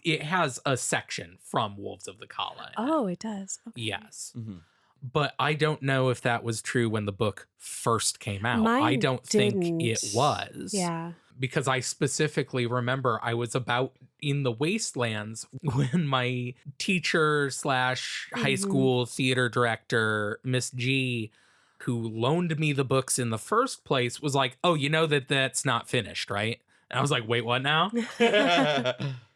it has a section from Wolves of the Kala in it. Oh, it does. Okay. Yes. Mhm. But I don't know if that was true when the book first came out. I Mine don't think it didn't. was. Yeah. Because I specifically remember I was about in the wastelands when my teacher / high Mhm. school theater director, Miss G, who loaned me the books in the first place, was like, "Oh, you know that's not finished, right?" And I was like, "Wait, what now?"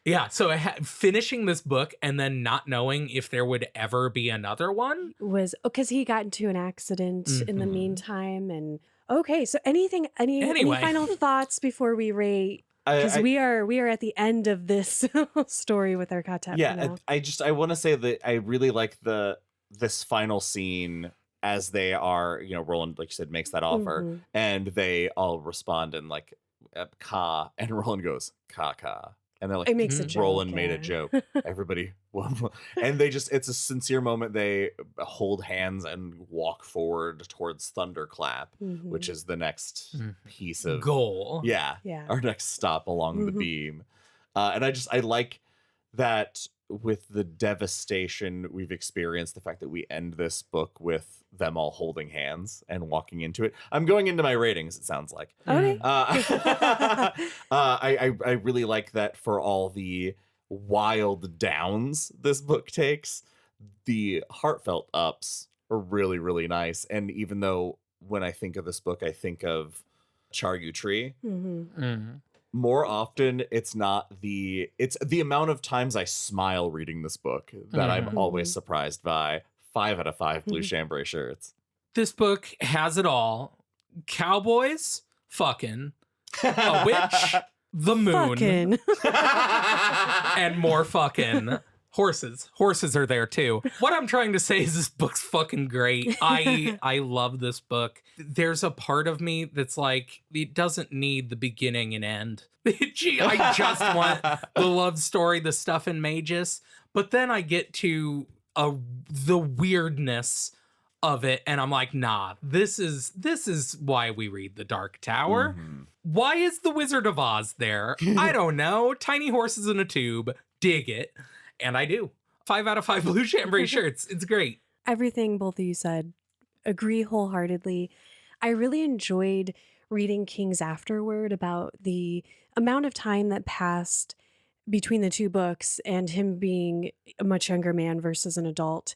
Yeah, so finishing this book and then not knowing if there would ever be another one. Was because he got into an accident in the Mhm. meantime, and okay. So any Anyway. final thoughts before we rate? Because I we are at the end of this story with our ka-tet for yeah, now. I want to say that I really like this final scene as they are, Roland, like you said, makes that offer, Mhm. and they all respond in like ka, and Roland goes ka, and they're like, It makes a Mhm. joke. Roland made a yeah. joke. Everybody, and it's a sincere moment. They hold hands and walk forward towards Thunderclap, which Mhm. is the next Mhm. piece of Goal. yeah, Yeah. our next stop along the Mhm. beam. And I like that with the devastation we've experienced, the fact that we end this book with them all holding hands and walking into it. I'm going into my ratings, it sounds like. Okay. I really like that for all the wild downs this book takes. The heartfelt ups are really, really nice. And even though when I think of this book, I think of Charyou Tree, Mhm. Mhm. more often it's the amount of times I smile reading this book that I'm always Mhm. surprised by. 5 out of 5 blue Mhm. chambray shirts. This book has it all. Cowboys, fucking, a witch, the moon, Fucking. and more fucking. Horses are there too. What I'm trying to say is this book's fucking great. I love this book. There's a part of me that's like, it doesn't need the beginning and end. Gee, I just want the love story, the stuff in Magus. But then I get to the weirdness of it, and I'm like, nah, this is why we read The Dark Tower. Mhm. Why is the Wizard of Oz there? I don't know. Tiny horses in a tube. Dig it. And I do. 5 out of 5 blue chambray shirts. It's great. Everything both of you said, agree wholeheartedly. I really enjoyed reading King's Afterword about the amount of time that passed between the two books and him being a much younger man versus an adult.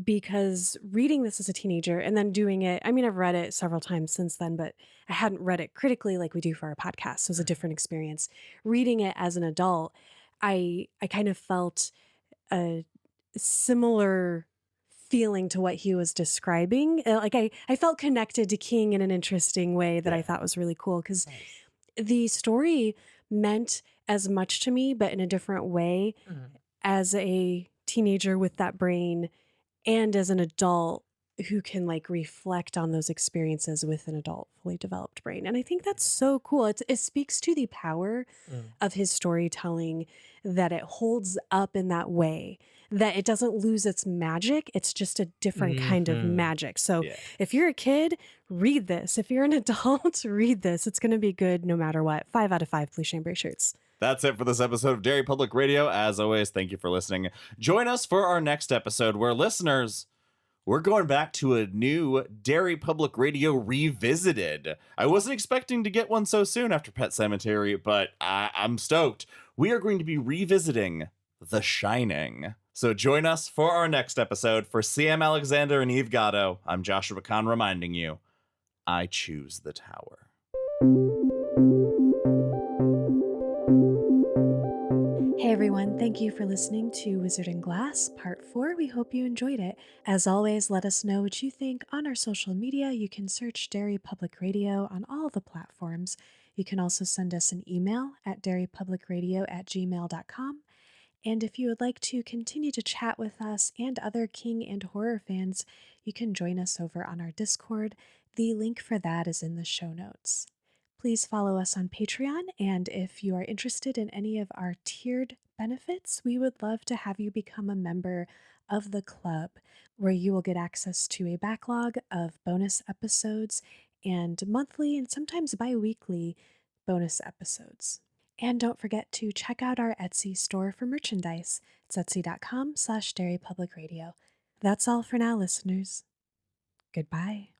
Because reading this as a teenager and then doing it, I mean, I've read it several times since then, but I hadn't read it critically like we do for our podcast. So it was a different experience. Reading it as an adult, I kind of felt a similar feeling to what he was describing. Like I felt connected to King in an interesting way that I Yeah. thought was really cool because the story meant as much to me, but in a different way as a teenager with that brain and as an adult who can like reflect on those experiences with an adult fully developed brain. And I think that's so cool. It speaks to the power of his storytelling, that it holds up in that way, that it doesn't lose its magic. It's just a different kind of Mhm. magic. So Yeah. if you're a kid, read this. If you're an adult, read this. It's going to be good no matter what. 5 out of 5 blue chambray shirts. That's it for this episode of Derry Public Radio. As always, thank you for listening. Join us for our next episode where listeners, we're going back to a new Derry Public Radio Revisited. I wasn't expecting to get one so soon after Pet Sematary, but I'm stoked. We are going to be revisiting The Shining. So join us for our next episode. For CM Alexander and Eve Gatto, I'm Joshua Kahn reminding you, I choose the tower. Hey everyone, thank you for listening to Wizard and Glass Part 4. We hope you enjoyed it. As always, let us know what you think on our social media. You can search Derry Public Radio on all the platforms. You can also send us an email at derrypublicradio@gmail.com. And if you would like to continue to chat with us and other King and horror fans, you can join us over on our Discord. The link for that is in the show notes. Please follow us on Patreon, and if you are interested in any of our tiered benefits, we would love to have you become a member of the club, where you will get access to a backlog of bonus episodes and monthly and sometimes bi-weekly bonus episodes. And don't forget to check out our Etsy store for merchandise. It's etsy.com/Derry Public Radio. That's all for now, listeners. Goodbye.